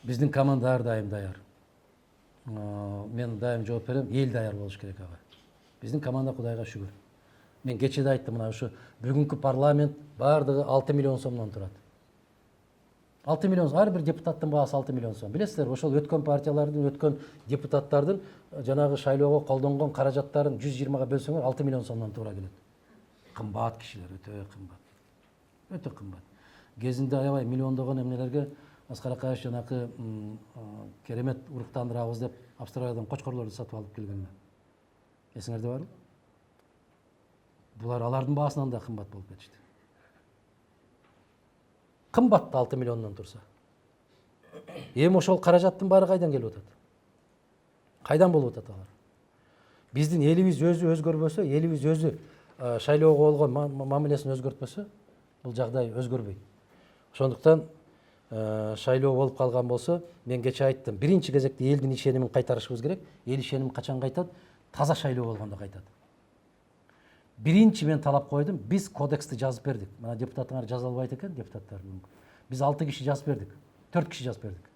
Speaker 1: Биздин команда ар дайым даяр. Мен дайым жооп берем, эл даяр болуш керек ага. Биздин команда Кудайга шүгүр. Мен кечеде айттым, мына ушу бүгүнкү парламент бардыгы 6 миллион сомдон турат. 6 миллион, ар бир депутаттын баасы 6 миллион сом. Билесиздер, ошол өткөн партиялардын, өткөн депутаттардын жанагы шайлоого колдонгон каражаттарын 120га бөлсөңөр 6 миллион сомдон туура келет. Кымбат кишилер, өтө кымбат. Өтө кымбат. Кезинде аябай миллиондогон эмнелерге Аскар Акаевич жанакы керемет уруктандырабыз деп Австралиядан кочкорлорду сатып алып келген. Эсиңерде барбы? Булар алардын баасынан да кымбат болуп кетишти. Кымбат 6 миллиондон турса. Эми ошол каражаттын баары кайдан келип атат? Кайдан болуп атат алар? Биздин элибиз өзү өзгөрбөсө, элибиз өзү шайлоого болгон мамилесин өзгөртпөсө, бул жагдай өзгөрбөйт. Ошондуктан шайлоо болуп калган болсо, мен кече айттым, биринчи кезекте элдин ишенимин кайтарышыбыз керек. Эл ишеним качан кайтат? Таза шайлоо болгондо кайтат. Биринчи мен талап койдум, биз кодексти жазып бердик. Мына депутаттар жаза албайт экен, депутаттар мүмкүн. Биз 6 киши жазып бердик, 4 киши жазып бердик.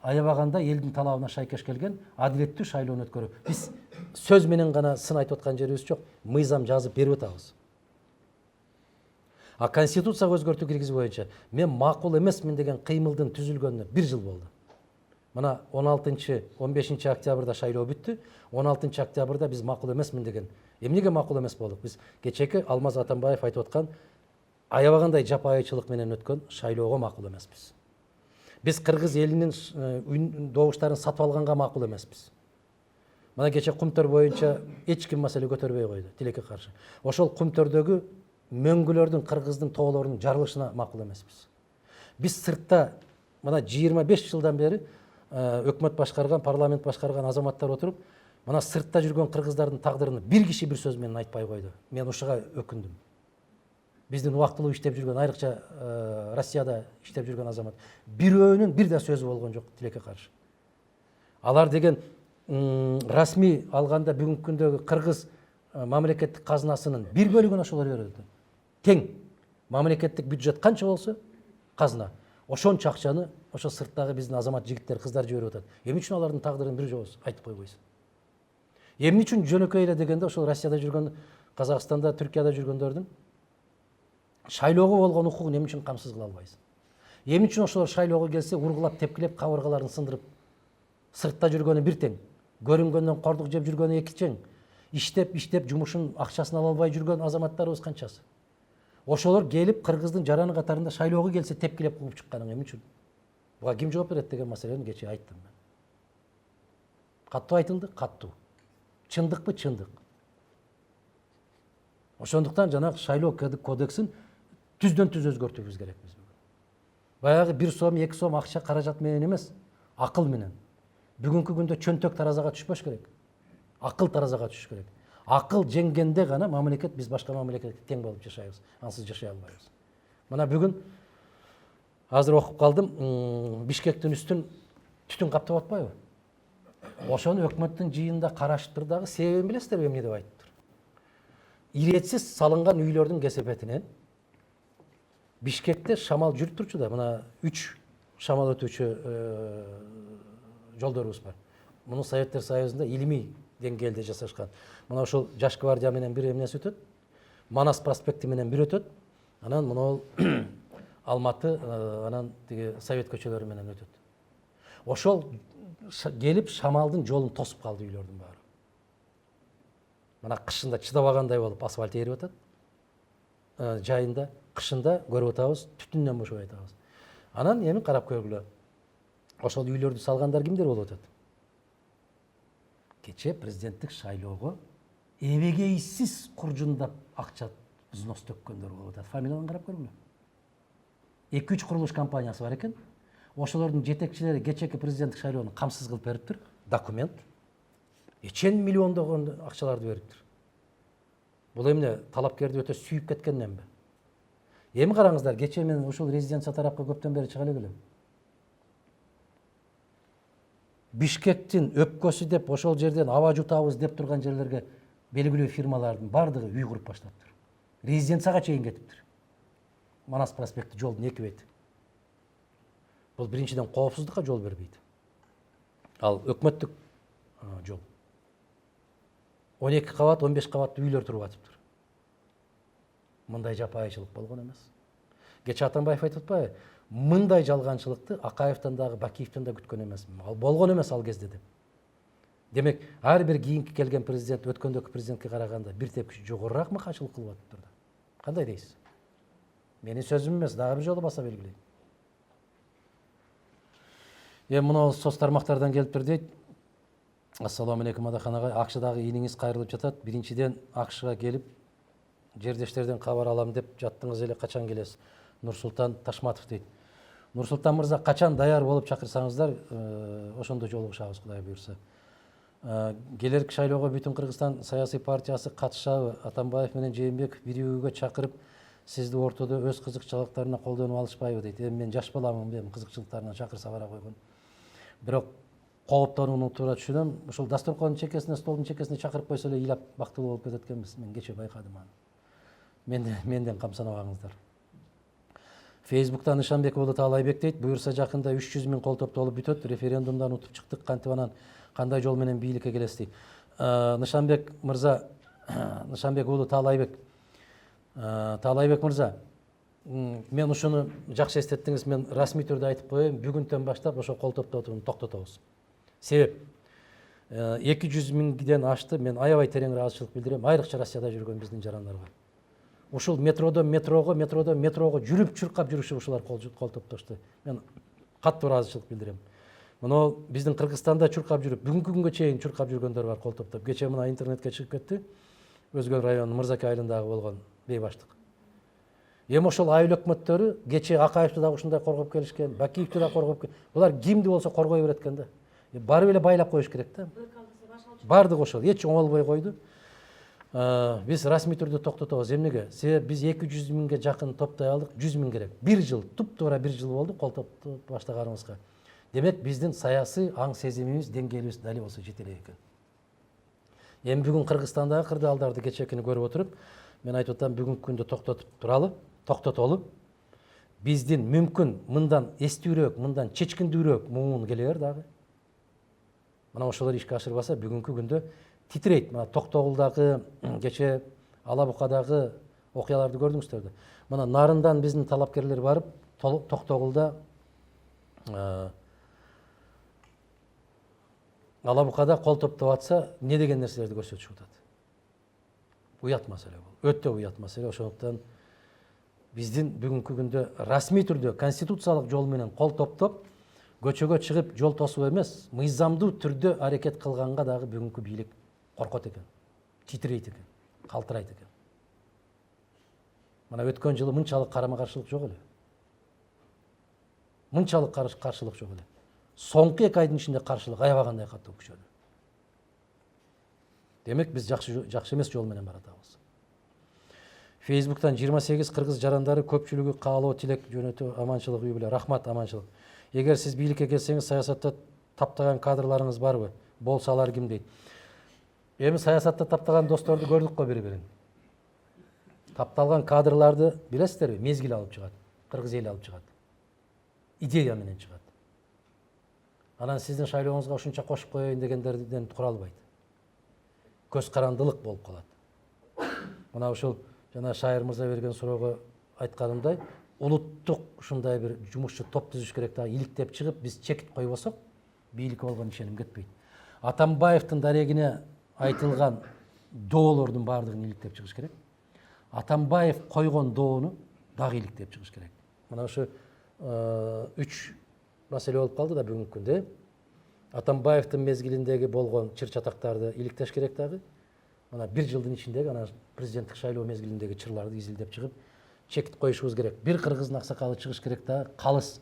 Speaker 1: Аябаганда элдин талабына шайкеш келген адилеттүү шайлоону өткөрүү. Биз сөз менен гана сын айтып аткан жерибиз жок, мыйзам жазып берип атабыз. А конституцияга өзгөртүү киргизүү боюнча мен макул эмесмин деген кыймылдын түзүлгөнүнө 1 жыл болду. Мына 15 октябрда шайлоо бүттү. 16 октябрда биз макул эмесмин деген. Эмнеге макул эмес болдук? Биз кечээки Алмаз Атамбаев айтып аткан аябагандай жапайычылык менен өткөн шайлоого макул эмеспиз. Биз кыргыз элинин добуштарын сатып алганга макул эмеспиз. Мына кечээ Кумтөр боюнча эч ким маселе көтөрбөй койду, тилекке каршы. Ошол Кумтөрдөгү мөңгүлөрдүн, кыргыздын тоолорунун жарылышына макул эмеспиз. Биз сыртта мына 25 жылдан бери өкмөт башкарган, парламент башкарган азаматтар отуруп, мына сыртта жүргөн кыргыздардын тагдырын бир киши бир сөз менен айтпай койду. Мен ушуга өкүндүм. Биздин убактылуу иштеп жүргөн, айрыкча Россияда иштеп жүргөн азамат бирөөнүн бир да сөзү болгон жок, тилекке каршы. Алар деген расмий алганда бүгүнкү күндөгү кыргыз мамлекеттик казынасынын бир бөлүгүн ошолор берет. Тең мамлекеттик бюджет канча болсо казына, ошончо акчаны ошо сырттагы биздин азамат жигиттер, кыздар жиберип атат. Эмне үчүн алардын тагдырын бир жолу айтып койбойсуң? Эмне үчүн жөнөкөй эле дегенде ошол Россияда жүргөн, Казакстанда, Түркияда жүргөндөрдүн шайлоого болгон укугун эмне үчүн камсыз кыла албайсың? Эмне үчүн ошолор шайлоого келсе ургулап, тепкилеп, кабыргаларын сындырып, сыртта жүргөнү бир тең, көрүнгөндөн кордук жеп жүргөнү эки тең, иштеп жумушун акчасын ала албай жүргөн азаматтарыбыз канчасы? Ошолор келип кыргыздын жараны катарында шайлоого келсе тепкилеп кууп чыкканың эмне үчүн? Буга ким жооп берет деген маселени кечээ айттым мен. Каттуу айтылды, каттуу. Чындыкпы? Чындык. Ошондуктан жанагы шайлоо кодексин түздөн түз өзгөртүүбүз керекпиз. Баягы 1 сом, 2 сом акча каражат менен эмес, акыл менен. Бүгүнкү күндө чөнтөк таразага түшпөш керек. Акыл таразага түшүш керек. Акыл жеңгенде гана мамлекет, биз башка мамлекетке тең болуп жашайбыз. Ансыз жашай албайбыз. Мына бүгүн азыр окуп калдым, Бишкектин үстүн түтүн каптап атпайбы? Ошону өкмөттүн жыйынында карашыптыр дагы, себебин билесиздерби эмне деп айтыптыр? Иретсиз салынган үйлөрдүн кесепетинен Бишкекте шамал жүрүп турчу да, мына 3 шамал өтүүчү жолдорубуз бар. Муну Советтер Союзунда илимий деңгээлде жасашкан. Мына ошол Жаш гвардия менен бир эмнеси өтөт, Манас проспекти менен бир өтөт, анан мына Алматы, анан тиги Совет көчөлөрү менен өтөт. Ошол келип шамалдын жолун тосуп калды үйлөрдүн баары. Мына кышында чыдабагандай болуп асфальт эрип атат. Жайында, кышында көрүп атабыз, түтүндөн бошобой атабыз. Анан эми карап көргүлө. Ошол үйлөрдү салгандар кимдер болуп атат? Кечээ президенттик шайлоого эбегейсиз куржундап акча взнос төккөндөр болуп атат. Фамилияны карап көргүлө. 2-3 курулуш компаниясы бар экен. Ошолордун жетекчилери кечээки президенттик шайлоону камсыз кылып бериптир. Документ. Чен миллиондогон акчаларды бериптир. Бул эмне талапкерди өтө сүйүп кеткенденби? Эми караңыздар, кечээ мен ушул резиденция тарапка көптөн бери чыга элем. Бишкектин өпкөсү деп ошол жерден аба жутабыз деп турган жерлерге белгилүү фирмалардын бардыгы үй куруп баштаптыр. Резиденцияга чейин кетиптир. Манас проспекти жолдун эки бети. Бул биринчиден коопсуздукка жол бербейт. Ал өкмөттүк жол. 12 кабат, 15 кабаттуу үйлөр туруп атыптыр. Мындай жапайычылык болгон эмес. Кечээ Атамбаев айтып атпайбы? Мындай жалганчылыкты Акаевтан дагы, Бакиевтен да күткөн эмесмин. Ал болгон эмес ал кезде деп. Демек, ар бир кийинки келген президент өткөндөгү президентке караганда бир тепкичи жогорураак мыкаачылык кылып атыптыр да. Кандай дейсиз? Менин сөзүм эмес, дагы бир жолу баса белгилейм. Эми мына соц тармактардан келиптир дейт. Ассаламу алейкум Адахан агай, Акшдагы ийниңиз кайрылып жатат. Биринчиден Акшга келип жердештерден кабар алам деп жаттыңыз эле, качан келесиз? Нурсултан Ташматов дейт. Нурсултан мырза, качан даяр болуп чакырсаңыздар, ошондо жолугушабыз, Кудай буйрса. Келерки шайлоого бүтүн Кыргызстан саясий партиясы катышабы? Атамбаев менен Жээнбеков бирүүгө чакырып, сизди ортодо өз кызыкчылыктарына колдонуп алышпайбы дейт. Эми мен жаш баламын, эми кызыкчылыктарына чакырса бара койгон. Бирок кооптонууну туура түшүнөм. Ошол дасторкондун чекесине, столдун чекесине чакырып койсо эле ыйлап бактылуу болуп кетет экенбиз. Мен кече байкадым аны. Менден камсанабаңыздар. Фейсбуктан Нышанбек уулу Таалайбек дейт, буюрса жакында 300 000 кол топтолуп бүтөт. Референдумдан утуп чыктык, кантип анан кандай жол менен бийликке келесиз дейт. Нышанбек мырза, Нышанбек уулу Таалайбек мырза, мен ушуну жакшы эстеттиңиз. Мен расмий түрдө айтып коеюн, бүгүндөн баштап ошо кол топтоотууну токтотобуз. Себеп 200 000ден ашты. Мен аябай терең ыраазычылык билдирем, айрыкча Россияда жүргөн биздин жарандарга. Ушул метродон метрого жүрүп чуркап жүрүшү ушулар кол топтошту. Мен катуу ыраазычылык билдирем. Мына биздин Кыргызстанда чуркап жүрүп, бүгүнкү күнгө чейин чуркап жүргөндөр бар кол топтоп. Кече мына интернетке чыгып кетти. Өзгөл районунун Мырзаке айылындагы болгон бейбаштык. Эми ошол айыл өкмөттөрү кече Акаевди дагы ушундай коргоп келишкен, Бакиевди да коргоп келишкен. Булар кимди болсо коргой берет экен да. Барып эле байлап коюш керек да. Бардыгы ошол, эч оңолбой койду. Биз расмий түрдө токтотобуз. Эмнеге? Себеби биз 200 000ге жакын топтой алдык, 100 000 керек. 1 жыл, туп-туура 1 жыл болду кол топту баштаганыбызга. Демек биздин саясий аң сезимибиз, деңгээлибиз дали болсо жете элек экен. Эми бүгүн Кыргызстандагы кырдаалдарды кечекини көрүп отуруп, мен айтып атам, бүгүнкү күндө токтотолу. Биздин мүмкүн мындан эстүүрөөк, мындан чечкиндүүрөөк муун келер дагы. Мына ошолор ишке ашырбаса, бүгүнкү күндө титрейт. Мына Токтогулдагы, кече Ала Букадагы окуяларды көрдүңүздөр да. Мына Нарындан биздин талапкерлер барып, Токтогулда, Ала Букада кол топтоп атса, не деген нерселерди көрсөтүшүп атат. Уят маселе бул. Өтө уят маселе. Ошондуктан биздин бүгүнкү күндө расмий түрдө конституциялык жол менен кол топтоп, көчөгө чыгып жол тосуп эмес, мыйзамдуу түрдө аракет кылганга дагы бүгүнкү бийлик коркот экен, титрейт экен, калтырайт экен. Мына өткөн жылы мынчалык карама-каршылык жок эле. Мынчалык каршылык жок эле. Соңку 2 айдын ичинде каршылык аябагандай катуу күчөдү. Демек биз жакшы эмес жол менен баратабыз. Фейсбуктан 28 кыргыз жарандары көпчүлүгү каалоо тилек жөнөтүү аманчылык үй биле. Рахмат, аманчылык. Эгер сиз бийликке келсеңиз, саясатта таптаган кадрларыңыз барбы? Болсо алар ким дейт? Эми саясатта таптаган досторду көрдүк го бири-бирин. Тапталган кадрларды билесиздерби? Мезгил алып чыгат, кыргыз эли алып чыгат. Идея менен чыгат. Анан сиздин шайлооңузга ушунча кошуп коеюн дегендерден тура албайт. Көз карандылык болуп калат. Мына ушул жана Шайыр мырза берген суроого айтканымдай, улуттук ушундай бир жумушчу топ түзүш керек да, иликтеп чыгып, биз чекит койбосок, бийликке болгон ишеним кетпейт. Атамбаевдин дарегине айтылган доолордун баардыгын иликтеп чыгыш керек. Атамбаев койгон доону дагы иликтеп чыгыш керек. Мына ушу 3 маселе болуп калды да бүгүнкү күндө. Атамбаевдин мезгилиндеги болгон чыр-чатактарды иликтеш керек дагы. Мына 1 жылдын ичиндеги анан президенттик шайлоо мезгилиндеги чырларды изилдеп чыгып, чекит коюшубуз керек. Бир кыргыздын аксакалы чыгыш керек да, калыс,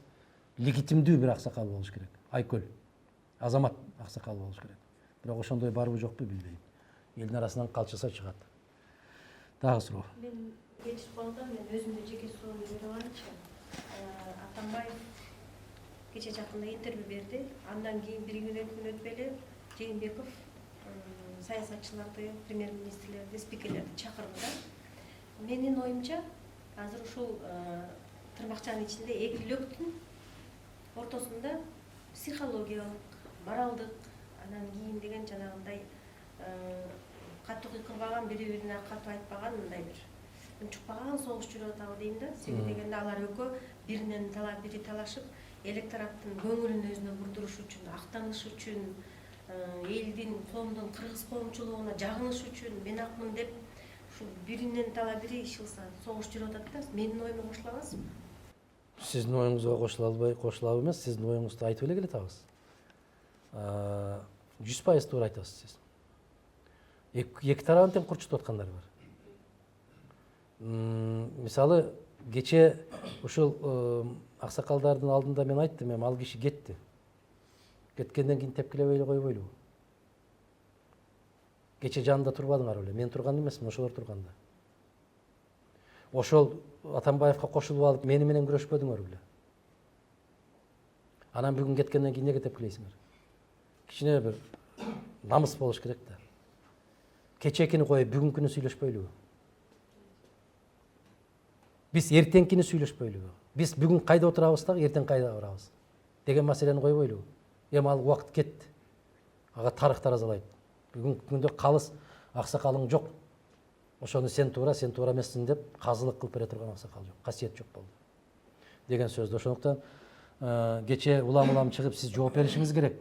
Speaker 1: легитимдүү бир аксакал болуш керек. Айкөл, азамат аксакал болуш керек. Бирок ошондой барбы жокпу билбейм. Элдин арасынан калчыса чыгат. Дагы суроо.
Speaker 4: Мен келишип калдым, мен өзүмдүн жеке суроону бере алайынчы. Атамбаев кече жакында интервью берди. Андан кийин 1 күн өтпөй эле Жээнбеков саясатчыларды, премьер-министрлерди, спикерлерди чакырды да. Менин оюмча, азыр ушул тырмакчанын ичинде 2 лөктүн ортосунда психологиялык, моралдык, анан кийин деген жанагындай катуу кыйкырбаган, бири-бирине катуу айтпаган мындай бир унчукпаган согуш жүрүп атабы дейм да. Себеби дегенде алар экөө бири талашып, электораттын көңүлүн өзүнө бурдуруш үчүн, актаныш үчүн, элдин, коомдун кыргыз коомчулугуна жагыныш үчүн мен акмын деп ушу биринен бири ишылса согуш жүрүп атат да. Менин оюма кошула аласызбы?
Speaker 1: Сиздин оюңузга кошула албай эмес, сиздин оюңузду айтып эле келатабыз. 100% туура айтасыз сиз. Эки тарабын тең курчутуп аткандар бар. Мисалы, кече ушул аксакалдардын алдында мен айттым, ал киши кетти. Кеткенден кийин тепкилебей эле койбойлубу? Кече жанында турбадыңар беле? Мен турган эмесмин, ошолор турганда. Ошол Атамбаевка кошулуп алып, мени менен күрөшпөдүңөр беле? Анан бүгүн кеткенден кийин эмнеге тепкилейсиңер? кичине бир намыс болуш керек да. Кечекини коюп бүгүнкүнү сүйлөшпөйлүбү? Биз эртеңкини сүйлөшпөйлүбү? Биз бүгүн кайда отурабыз дагы, эртең кайда барабыз деген маселени койбойлубу? Эми ал убакыт кетти. Ага тарых таразалайт. Бүгүнкү күндө калыс аксакалың жок. Ошону сен туура эмессиң деп казылык кылып бере турган аксакал жок, касиет жок болду деген сөздү. Ошондуктан кече улам чыгып сиз жооп беришиңиз керек.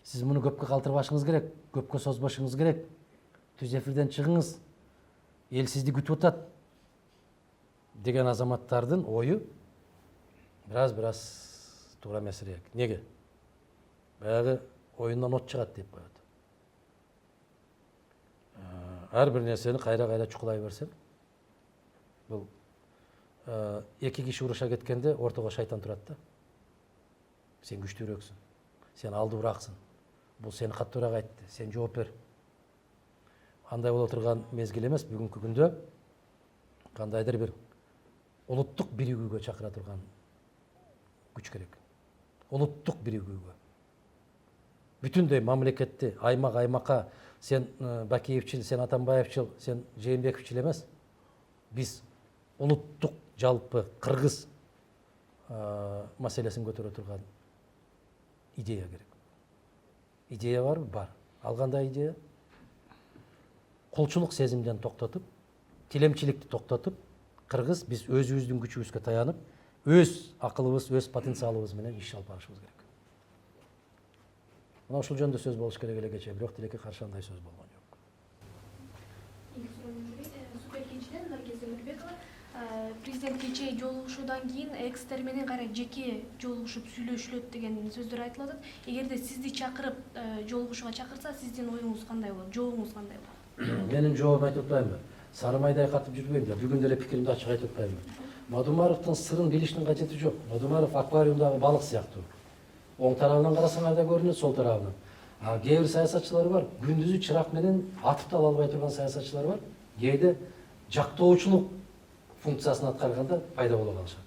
Speaker 1: Сиз муну көпкө калтырбашыңыз керек, көпкө созбашыңыз керек. Түз эфирден чыгыңыз. Эл сизди күтүп атат деген азаматтардын ою бираз туура эмесирээк. Неге? Баягы оюндан от чыгат деп коет. Ар бир нерсени кайра чукулай берсең, бул эки киши уруша кеткенде ортого шайтан турат да. Сен күчтүүрөөксүң, сен алдыбыраксың, бул сени каттуураак айтты, сен жооп бер. Андай боло турган мезгил эмес. Бүгүнкү күндө кандайдыр бир улуттук биригүүгө чакыра турган күч керек. Улуттук биригүүгө. Бүтүндөй мамлекетти аймакка сен Бакиевчил, сен Атамбаевчил, сен Жээнбековчил эмес. Биз улуттук жалпы кыргыз маселесин көтөрө турган идея керек. Идея барбы? Бар. Ал кандай идея? Кулчулук сезимден токтотуп, тилемчиликти токтотуп, кыргыз биз өзүбүздүн күчүбүзгө таянып, өз акылыбыз, өз потенциалыбыз менен иш алып барышыбыз керек. Мына ушул жөнүндө сөз болуш керек эле кечээ, бирок тилекке каршы андай сөз болгон жок.
Speaker 5: Суперкенчиден Наргиз Эмирбекова, президент кечээ жолугушуудан кийин экстер менен кайра жеке жолугушуп сүйлөшүлөт деген сөздөр айтылып атат. Эгерде сизди чакырып жолугушууга чакырса, сиздин оюңуз кандай болот? Жообуңуз кандай болот?
Speaker 1: Менин жообум айтып атпаймынбы? Сары майдай катып жүрбөйм да, бүгүн деле пикиримди ачык айтып атпаймынбы? Мадумаровдун сырын билиштин кажети жок. Мадумаров аквариумдагы балык сыяктуу. Оң тарабынан карасаңар да көрүнөт, сол тарабынан. Кээ бир саясатчылар бар, күндүзү чырак менен атып да ала албай турган саясатчылар бар. Кээде жактоочулук функциясын аткарганда пайда боло калышат.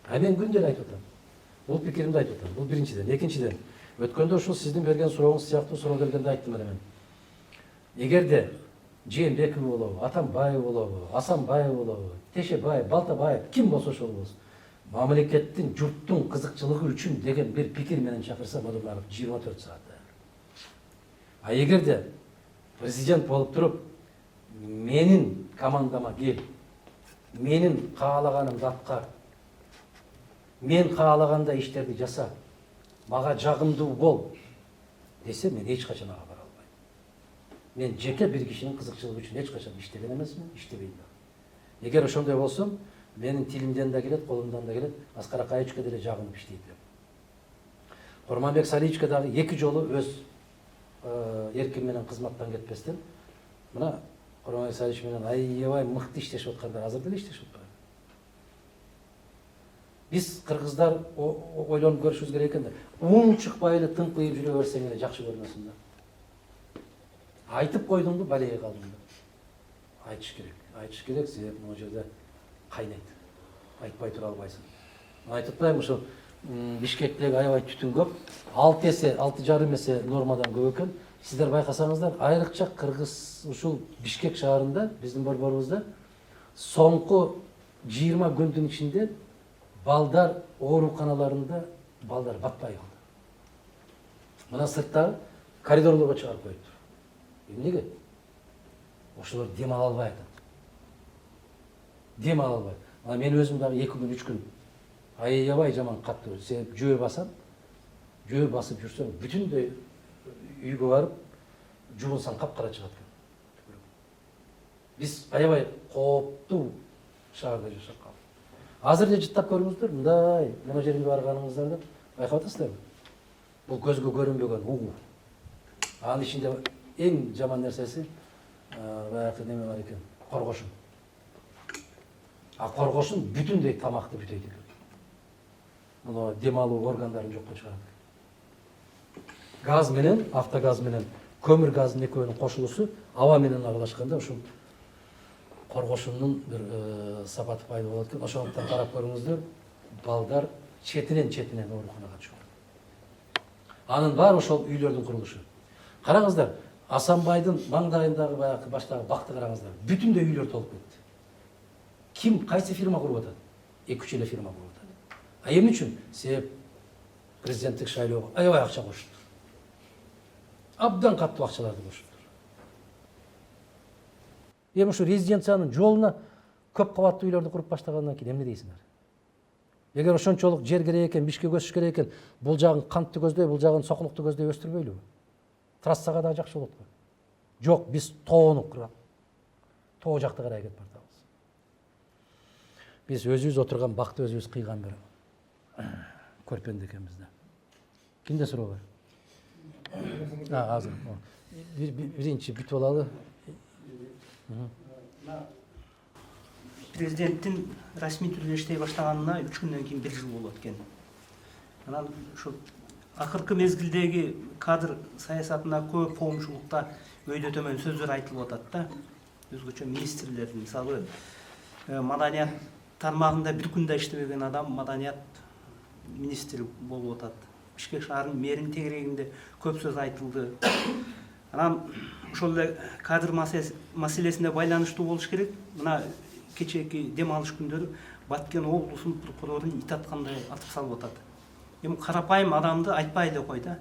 Speaker 1: Мен күн деле айтып атам. Бул пикиримди айтып атам. Бул биринчиден. Экинчиден, өткөндө ушул сиздин берген сурооңуз сыяктуу суроо келгенде айттым эле мен. Эгерде Жээнбеков болобу, Атамбаев болобу, Асанбаев болобу, Тешебаев, Балтабаев ким болсо ошол болсун, мамлекеттин, журттун кызыкчылыгы үчүн деген бир пикир менен чакырса, Мадумаров 24 саатта. Эгерде президент болуп туруп, менин командама кел, менин каалаганымды аткар, мен каалагандай иштерди жаса, мага жагымдуу бол десе, мен эч качан ага бара албайм. Мен жеке бир кишинин кызыкчылыгы үчүн эч качан иштеген эмесмин, иштебейм да. Эгер ошондой болсом, менин тилимден да келет, колумдан да келет, Аскар Акаевичке деле жагынып иштейт. Курманбек Салиевичке дагы 2 жолу өз эрким менен кызматтан кетпестен, мына Курманбек Салиевич менен аябай мыкты иштешип аткандар, азыр деле иштешип атпайбы? Биз кыргыздар ойлонуп көрүшүбүз керек экен да. Уң чыкпай эле тыңкыйып жүрө берсең эле жакшы көрүнөсүң да. Айтып койдуңду, балеге калдың да. Айтыш керек. Айтыш керек, себеп могу жерде кайнайт. Айтпай тура албайсың. Айтып атпаймынбы, ошо Бишкектеги аябай түтүн көп, 6 эсе, 6,5 эсе нормадан көп экен. Сиздер байкасаңыздар, айрыкча Кыргыз ушул Бишкек шаарында, биздин борборубузда соңку 20 күндүн ичинде балдар ооруканаларында балдар батпай калды. Мына сырттагы коридорлорго чыгарып коюптур. Эмнеге? Ошолор дем ала албай атат. Дем ала албай. Мен өзүм дагы 2 күн, 3 күн аябай жаман каттуу жөө басам. Жөө басып жүрсөм, бүтүндөй үйгө барып, жуунсаң капкара чыгат экен. Биз аябай кооптуу шаарда жашап калдык. Азыр эле жыттап көрүңүздөр, мындай, мына жерге барганыңыздарда байкап атасыздарбы? Бул көзгө көрүнбөгөн угуу. Анын ичинде эң жаман нерсеси баягы неме бар экен, коргошун. Коргошун бүтүндөй тамакты бүтөйт экен. Муну дем алуу органдарын жокко чыгарат. Газ менен, автогаз менен көмүр газдын экөөнүн кошулуусу аба менен аралашканда ушул коргошундун бир сапаты пайда болот экен. Ошондуктан карап көрүңүздөр, балдар четинен ооруканага түшүп. Анын баары ошол үйлөрдүн курулушу. Караңыздар, Асанбайдын маңдайындагы баягы баштагы бакты караңыздар. Бүтүндөй үйлөр толуп кетти. Ким, кайсы фирма куруп атат? 2-3 эле фирма куруп атат. А эмне үчүн? Себеп президенттик шайлоого аябай акча коштур. Абдан каттуу акчаларды коштур. Эми ушу резиденциянын жолуна көп кабаттуу үйлөрдү куруп баштагандан кийин эмне дейсиңер? Эгер ошончолук жер керек экен, бишкек өсүш керек экен, бул жагын кантты көздөй, бул жагын сокулукту көздөй өстүрбөйлүбү? Трассага да жакшы болот го. Жок, биз тоону тоо жакты карай кетип бартабыз. Биз өзүбүз отурган бакты өзүбүз кыйган бир көрпенде экенбиз да. Кимде суроо бар? Азыр. Биринчи бүтүп алалы.
Speaker 6: Президенттин расмий түрдө иштей баштаганына 3 күндөн кийин 1 жыл болот экен. Анан ушу акыркы мезгилдеги кадр саясатына көп коомчулукта өйдө төмөн сөздөр айтылып атат да. Өзгөчө министрлер, мисалы маданият тармагында 1 күндө иштебеген адам маданият министри болуп атат. Бишкек шаарынын мэринин тегерегинде көп сөз айтылды. Анан ошол эле кадр маселесине байланыштуу болуш керек. Мына кечээки дем алыш күндөрү Баткен облусунун прокурорун ит аткандай атып салып атат. Эми карапайым адамды айтпай эле кой да.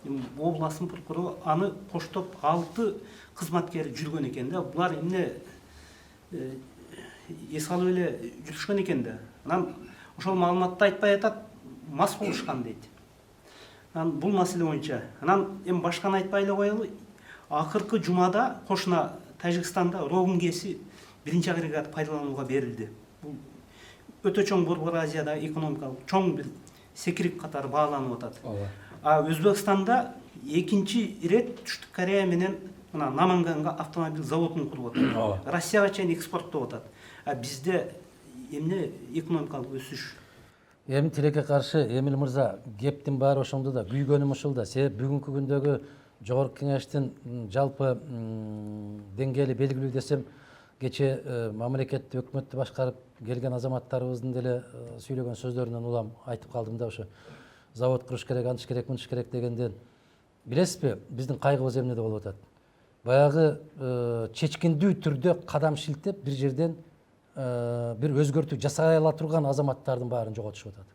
Speaker 6: Эми областын прокурору аны коштоп 6 кызматкери жүргөн экен да. Булар эмне эс алып эле жүрүшкөн экен да. Анан ошол маалыматты айтпай атат, мас болушкан дейт. Анан бул маселе боюнча. Анан эми башканы айтпай эле коелу. Акыркы жумада кошуна Тажикстанда Рогун кеси 1-чи агрегат пайдаланууга берилди. Бул өтө чоң Борбор Азияда экономикалык чоң бир секирик катары бааланып атат. А Өзбекстанда 2-чи ирет Түштүк Корея менен мына Наманганга автомобиль заводун куруп атат. Россияга чейин экспорттоп атат. А бизде эмне экономикалык өсүш?
Speaker 1: Эми тилекке каршы Эмил мырза, кептин баары ошондо да, күйгөнүм ушул да. Себеп бүгүнкү күндөгү Жогорку Кеңештин жалпы деңгээли белгилүү десем, кече мамлекетти, өкмөттү башкарып келген азаматтарыбыздын деле сүйлөгөн сөздөрүнөн улам айтып калдым да, ошо завод куруш керек, антыш керек, мынтыш керек дегенден. Билесизби, биздин кайгыбыз эмнеде болуп атат? Баягы чечкиндүү түрдө кадам шилтеп бир жерден бир өзгөртүү жасай ала турган азаматтардын баарын жоготушуп атат.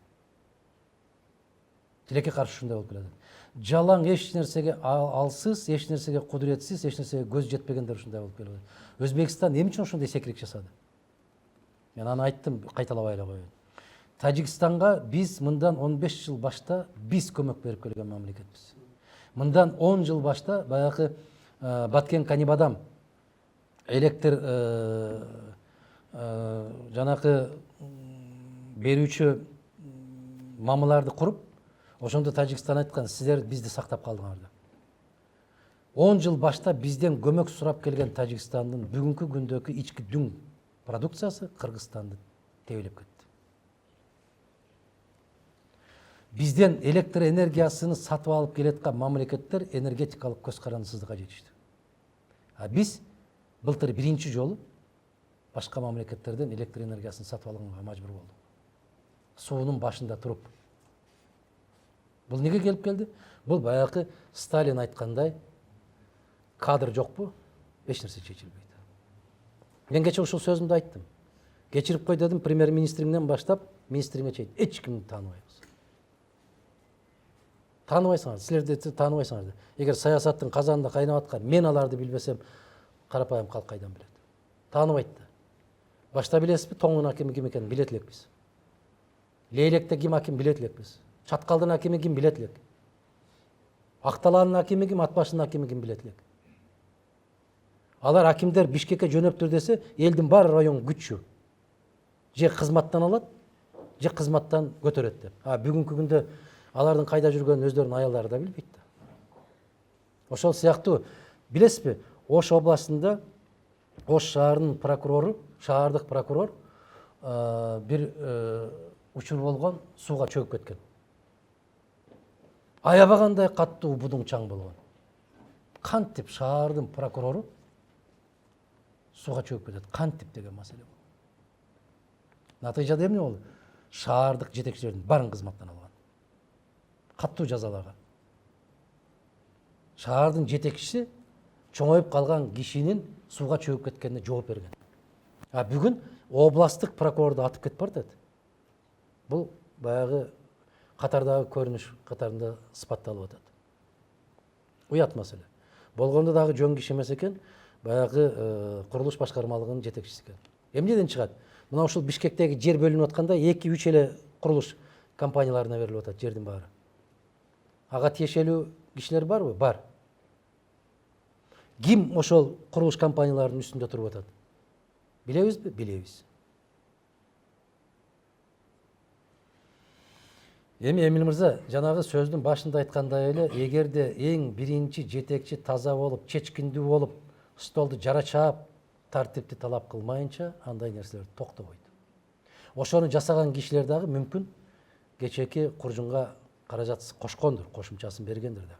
Speaker 1: Тилекке каршы ушундай болуп келатат. Жалаң эч нерсеге алсыз, эч нерсеге кудуретсиз, эч нерсеге көз жетпегендер ушундай болуп келет. Өзбекстан эмне үчүн ошондой секирик жасады? Мен аны айттым, кайталабай эле коеюн. Тажикстанга биз мындан 15 жыл башта биз көмөк берип келген мамлекетпиз. Мындан 10 жыл башта баягы Баткен Канибадам электр жанакы берүүчү мамыларды куруп, ошондо Тажикстан айткан, сиздер бизди сактап калдыңар деп. 10 жыл башта бизден көмөк сурап келген Тажикстандын бүгүнкү күндөгү ички дүң продукциясы Кыргызстанды тебелеп кетти. Бизден электр энергиясыны сатып алып келеткан мамлекеттер энергетикалык көз карандысыздыкка жетишти. А биз былтыр 1-чи жолу башка мамлекеттерден электр энергиясын сатып алганга мажбур болдук. Суунун башында туруп. Бул неге келип келди? Бул баягы Сталин айткандай, кадр жокпу, эч нерсе чечилбейт. Мен кече ушул сөзүмдү айттым. Кечирип кой дедим, премьер-министриңден баштап министриңе чейин эч кимди тааныбайбыз. Тааныбайсыңар, силерди тааныбайсыңар. Эгер саясаттын казанында кайнап аткан, мен аларды билбесем, карапайым калк кайдан билет? Тааныбайт да. Башта билесизби, тоңдун акими ким экенин билет элекпиз. Лейлекте ким аким билет элекпиз. Чаткалдын акими ким билет элек. Акталаанын акими ким, Атбашынын акими ким билет элек. Алар акимдер Бишкекке жөнөптүр десе, элдин бар район күчү. Же кызматтан алат, же кызматтан көтөрөт деп. А бүгүнкү күндө алардын кайда жүргөнүн өздөрүнүн аялдары да билбейт да. Ошол сыяктуу, билесизби, Ош областында Ош шаарынын прокурору, шаардык прокурор бир учур болгон, сууга чөгүп кеткен. Аябагандай каттуу будуң чаң болгон. Кантип шаардын прокурору сууга чөгүп кетет? Кантип деген маселе бул. Натыйжада эмне болду? Шаардык жетекчилердин баарын кызматтан алган. Каттуу жазалаган. шаардын жетекчиси чоңоюп калган кишинин сууга чөгүп кеткенине жооп берген. А бүгүн областтык прокурорду атып кетип баратат. Бул баягы катардагы көрүнүш катарында сыпатталып атат. Уят маселе. Болгондо дагы жөн киши эмес экен, баягы курулуш башкармалыгынын жетекчиси экен. Эмнеден чыгат? Мына ушул Бишкектеги жер бөлүнүп атканда 2-3 эле курулуш компанияларына берилип атат жердин баары. Ага тиешелүү кишилер барбы? Бар. Ким ошол курулуш компанияларынын үстүндө туруп атат? Билебизби? Билебиз. Эми Эмил мырза жанагы сөздүн башында айткандай эле, эгерде эң биринчи жетекчи таза болуп, чечкиндүү болуп, столду жарачаап, тартипти талап кылмайынча андай нерселер токтобойт. Ошону жасаган кишилер дагы мүмкүн кечээки куржунга каражат кошкондур, кошумчасын бергендир да.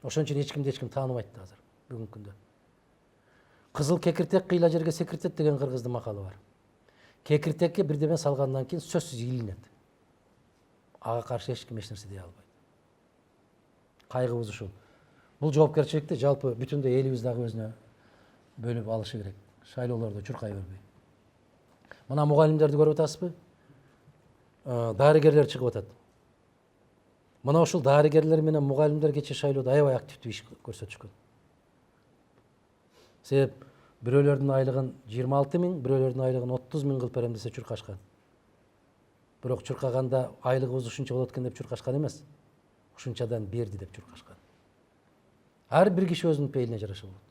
Speaker 1: Ошон үчүн эч ким тааныбайт азыр бүгүнкү күндө. Кызыл кекиртек кыйла жерге секиртет деген кыргыздын макалы бар. Кекиртекке бирдеме салгандан кийин сөзсүз илинет. Ага каршы эч ким эч нерсе дей албайт. Кайгыбыз ушул. Бул жоопкерчиликти жалпы бүтүндөй элибиз дагы өзүнө бөлүп алышы керек. Шайлоолордо чуркай бербей. Мына мугалимдерди көрүп атасызбы? Дарыгерлер чыгып атат. Мына ушул дарыгерлер менен мугалимдер кечээ шайлоодо аябай активдүү иш көрсөтүшкөн. Себеп бирөөлөрдүн айлыгын 26 000, бирөөлөрдүн айлыгын 30 000 кылып берем десе чуркашкан. Бирок чуркаганда айлыгыбыз ушунча болот экен деп чуркашкан эмес. Ушунчадан берди деп чуркашкан. Ар бир киши өзүнүн пейилине жараша болот.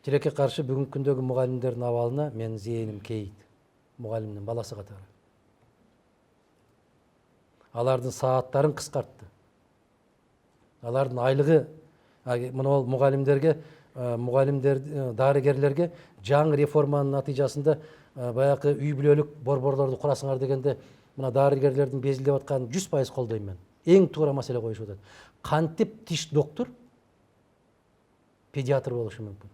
Speaker 1: Тилекке каршы бүгүнкү күндөгү мугалимдердин абалына менин зээним кейит. Мугалимдин баласы катары. Алардын сааттарын кыскартты. Алардын айлыгы мына мугалимдерге, дарыгерлерге жаңы реформанын натыйжасында баягы үй бүлөлүк борборлорду курасыңар дегенде мына дарыгерлердин безилдеп атканын 100% колдойм мен. Эң туура маселе коюшуп атат. Кантип тиш доктор педиатр болушу мүмкүн?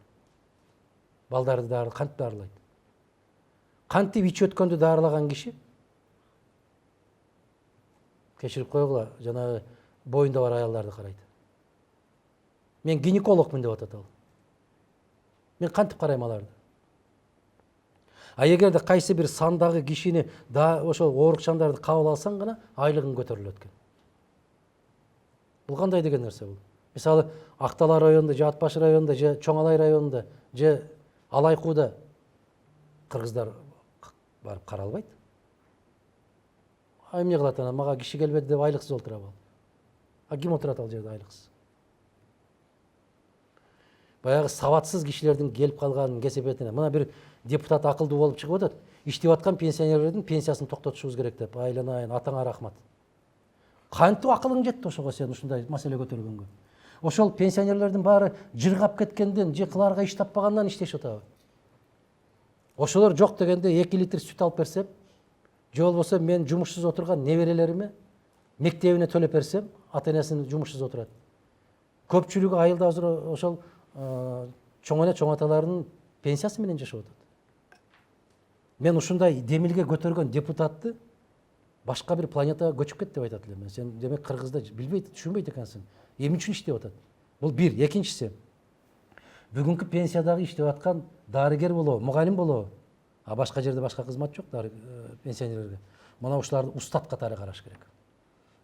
Speaker 1: Балдарды кантип дарылайт? Кантип ич өткөндү дарылаган киши? Кечирип койгула, жанагы боюнда бар аялдарды карайт. Мен гинекологмун деп атат ал. Мен кантип карайм аларды? А эгерде кайсы бир сандагы кишини ошол оорукчандарды кабыл алсаң гана айлыгың көтөрүлөт экен. Бул кандай деген нерсе бул? Мисалы, Актала районунда, же Ат Башы районунда, же Чоң Алай районунда, же Алайкууда кыргыздар барып каралбайт. Эмне кылат ана? Мага киши келбеди деп айлыксыз отура ал. А ким отурат ал жерде айлыксыз? Баягы сабатсыз кишилердин келип калганын кесепетине. Мына бир депутат акылдуу болуп чыгып атат. Иштеп аткан пенсионерлердин пенсиясын токтотушубуз керек деп. Айланайын, атаңа рахмат. Кантип акылың жетти ошого сен ушундай маселе көтөргөнгө? Ошол пенсионерлердин баары жыргап кеткенден, же кылаарга иш таппагандан иштешип атабы? Ошолор жок дегенде 2 литр сүт алып берсем, же болбосо мен жумушсуз отурган неберелериме мектебине төлөп берсем, ата-энесин жумушсуз отурат. Көпчүлүгү айылда азыр ошол чоң эне чоң аталардын пенсиясы менен жашап атат. Мен ушундай демилге көтөргөн депутатты башка бир планетага көчүп кет деп айтат элем. Сен демек кыргызда билбейт, түшүнбөйт экенсиң. Эмне үчүн иштеп атат? Бул бир. Экинчиси, бүгүнкү пенсиядагы иштеп аткан дарыгер болобу, мугалим болобу, а башка жерде башка кызмат жок пенсионерлерге. Мына ушуларды устат катары караш керек.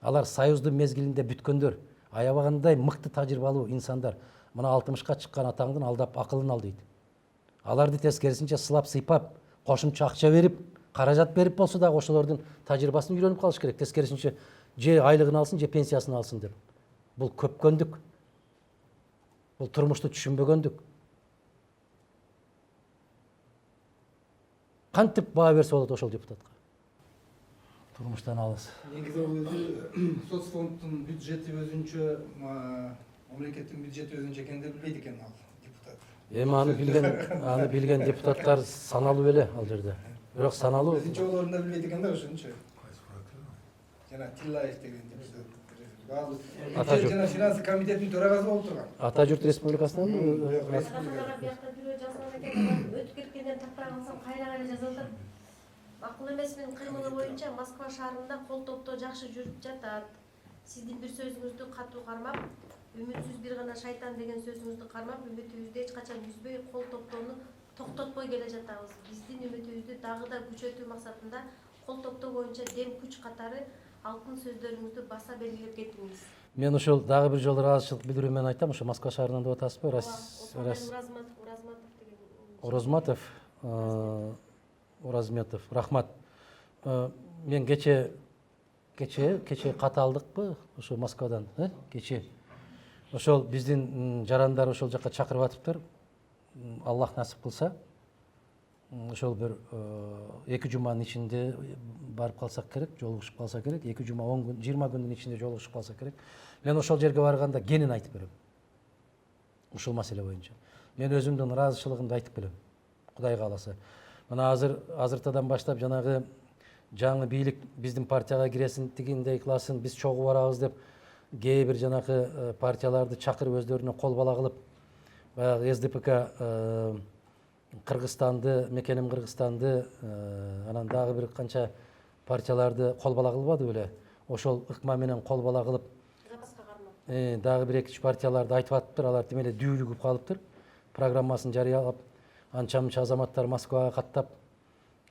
Speaker 1: Алар союздун мезгилинде бүткөндөр, аябагандай мыкты тажрыйбалуу инсандар. Мына 60ка чыккан атаңдын алдап акылын ал дейт. Аларды тескерисинче сылап сыйпап, кошумча акча берип, каражат берип болсо дагы ошолордун тажрыйбасын үйрөнүп калыш керек. Тескерисинче же айлыгын алсын, же пенсиясын алсын деп. Бул көпкөндүк. Бул турмушту түшүнбөгөндүк. Кантип баа берсе болот ошол депутатка? Турмуштан алыс.
Speaker 2: Негизи ол өзү соцфонддун бюджети өзүнчө, мамлекеттин бюджети өзүнчө экенин билбейт экен ал депутат.
Speaker 1: Эми аны билген депутаттар саналуу эле ал жерде. Бирок саналуу.
Speaker 2: Өзүнчө олорун да билбейт экен да ошончо. Жана Тиллаев деген депутат. Жана финансы комитетинин төрагасы болуп турган.
Speaker 1: Ата журт республикасынан
Speaker 4: Биякта бирөө жазган экен, өтүп кеткенден таппай калсам кайра жазып атат. Макул эмес менин кыймылы боюнча Москва шаарында кол топтоо жакшы жүрүп жатат. сиздин бир сөзүңүздү катуу кармап, үмүтсүз бир гана шайтан деген сөзүңүздү кармап, үмүтүбүздү эч качан үзбөй, кол топтоону токтотпой келе жатабыз. Биздин үмүтүбүздү дагы да күчөтүү максатында кол топтоо боюнча дем күч катары алтын сөздөрүңүздү баса белгилеп кетиңиз.
Speaker 1: Мен ошол дагы бир жолу ыраазычылык билдирүү менен айтам, ошо Москва шаарынан деп атасызбы?
Speaker 4: Уразматов деген.
Speaker 1: Уразметов, рахмат. Мен кече кат алдыкпы ошо Москвадан, кече. Ошол биздин жарандар ошол жака чакырып атыптыр. Аллах насип кылса, ошол бир 2 жуманын ичинде барып калсак керек, жолугушуп калса керек. 2 жума 10 күн, 20 күндүн ичинде жолугушуп калса керек. Мен ошол жерге барганда кенин айтып берем. Ушул маселе боюнча. Мен өзүмдүн ыраазычылыгымды айтып келем. Кудай кааласа. Мына азыртадан баштап жанагы жаңы бийлик биздин партияга киресин, тигиндей кыласын, биз чогуу барабыз деп кээ бир жанакы партияларды чакырып өздөрүнө кол бала кылып, баягы СДПК Кыргызстанды, мекеним Кыргызстанды, анан дагы бир канча партияларды кол бала кылбады беле? Ошол ыкма менен кол бала кылып,
Speaker 4: Запаска кармап.
Speaker 1: дагы бир 2 партияларды айтып атыптыр, алар тим эле дүүлүгүп калыптыр. Программасын жарыялап, анча-мынча азаматтар Москвага каттап,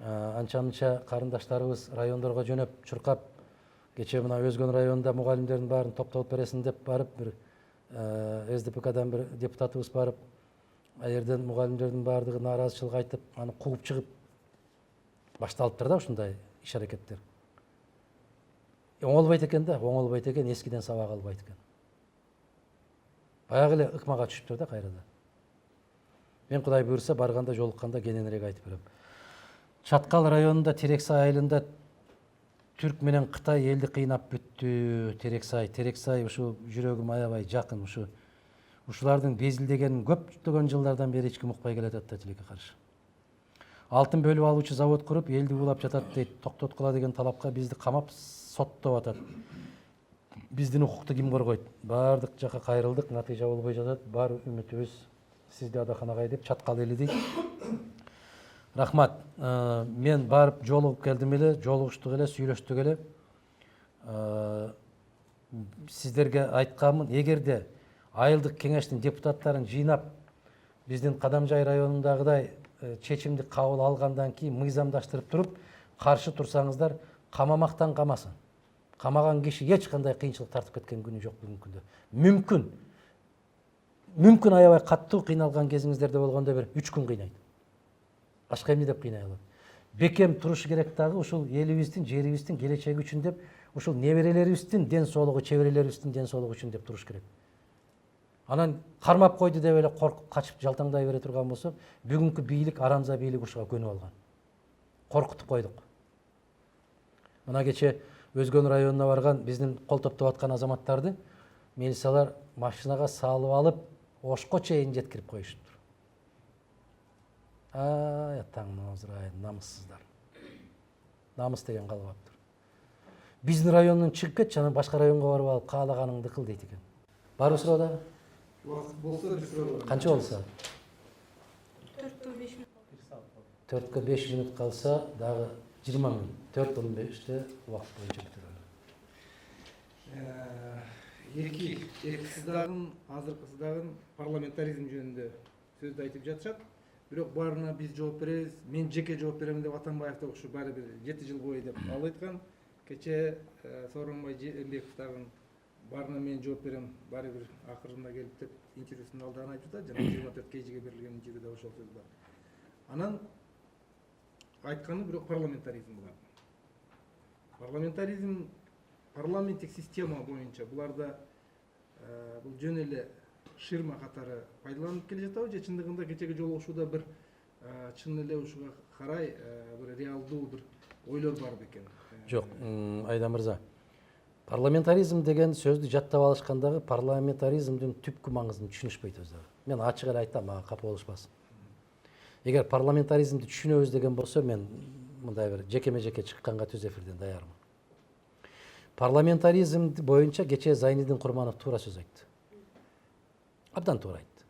Speaker 1: анча-мынча карындаштарыбыз райондорго жөнөп, чуркап, кече мына Өзгөн районунда мугалимдердин баарын топтолуп бересин деп барып, бир СДПКдан бир депутатыбыз барып, ал жерден мугалимдердин баардыгы нааразычылык айтып, аны кууп чыгып башталыптыр да ушундай иш-аракеттер. Оңолбойт экен да, оңолбойт экен, эскиден сабак албайт экен. Баягы эле ыкмага түшүптүр да кайрада. Мен Кудай буйрса барганда жолукканда кененирээк айтып берем. Чаткал районунда Терексай айылында Түрк менен Кытай элди кыйнап бүттү. Терексай ушу жүрөгүм аябай жакын, ушулардын безилдегенин көптөгөн жылдардан бери эч ким укпай келатат да тилекке каршы. Алтын бөлүп алуучу завод куруп, элди улап жатат дейт. Токтоткула деген талапка бизди камап соттоп атат. Биздин укукту ким коргойт? Баардык жака кайрылдык, натыйжа болбой жатат. Бар үмүтүбүз сизди адаканага деп Чаткал эли дейт. Рахмат. Мен барып жолугуп келдим эле, жолугуштук эле, сүйлөштүк эле. Сиздерге айтканмын, эгерде айылдык кеңештин депутаттарын жыйнап, биздин Кадамжай районундагыдай чечимди кабыл алгандан кийин мыйзамдаштырып туруп, каршы турсаңыздар, камамактан камасын. Камаган киши эч кандай кыйынчылык тартып кеткен күнү жок бүгүнкү күндө. Мүмкүн аябай каттуу кыйналган кезиңиздерде болгондо бир 3 күн кыйнайт. Башка эмне деп кыйнай алат? Бекем турушу керек дагы ушул элибиздин, жерибиздин келечеги үчүн деп, ушул неберелерибиздин ден соолугу, чеберелерибиздин ден соолугу үчүн деп туруш керек. Анан кармап койду деп эле коркуп качып жалтаңдай бере турган болсо, бүгүнкү бийлик арамза бийлик ушуга көнүп алган. Коркутуп койдук. Мына кече Өзгөн районуна барган биздин кол топтоп аткан азаматтарды милициялар машинага салып алып, Ошко чейин жеткирип коюшуптур. Таңын озурайын, намыссыздар. Намыс деген калбаптыр. Биздин райондон чыгып кетчи, анан башка районго барып алып каалаганыңды кыл дейт экен. Барбы суроодагы?
Speaker 2: Убакыт болсо бир суроо бар.
Speaker 1: Канча болсо?
Speaker 5: 4-5 минут.
Speaker 1: 4-5 минут калса дагы 20 минут. 4-15-те убакыт боюнча бүтүрөлү.
Speaker 2: Экисиз дагы азыркысы дагы парламентаризм жөнүндө сөздү айтып жатышат. Бирок баарына биз жооп беребиз, мен жеке жооп берем деп Атамбаев да ушу баары бир 7 жыл бою деп ал айткан. Кече Сооронбай Жээнбеков дагы баарына мен жооп берем, баары бир акырында келип деп интервьюсунун алдыган айтып жатат. Жана 24 кежиге берилген интервьюда ошол сөз бар. Анан айтканы бирок парламентаризм булар. Парламенттик система боюнча буларда бул жөн эле ширма катары пайдаланып келе жатабы же чындыгында кечеги жолугушууда бир чын эле ушуга карай бир реалдуу бир ойлор бар бекен?
Speaker 1: Жок, Айдан мырза. Парламентаризм деген сөздү жаттап алышкандагы парламентаризмдин түпкү маңызын түшүнүшпөйт өздөрү. Мен ачык эле айтам, мага капа болушпасын. Эгер парламентаризмди түшүнөбүз деген болсо, мен мындай бир жекеме-жеке чыкканга түз эфирден даярмын. Парламентаризм боюнча кече Зайнидин Курманов туура сөз айтты. Абдан туура айтты.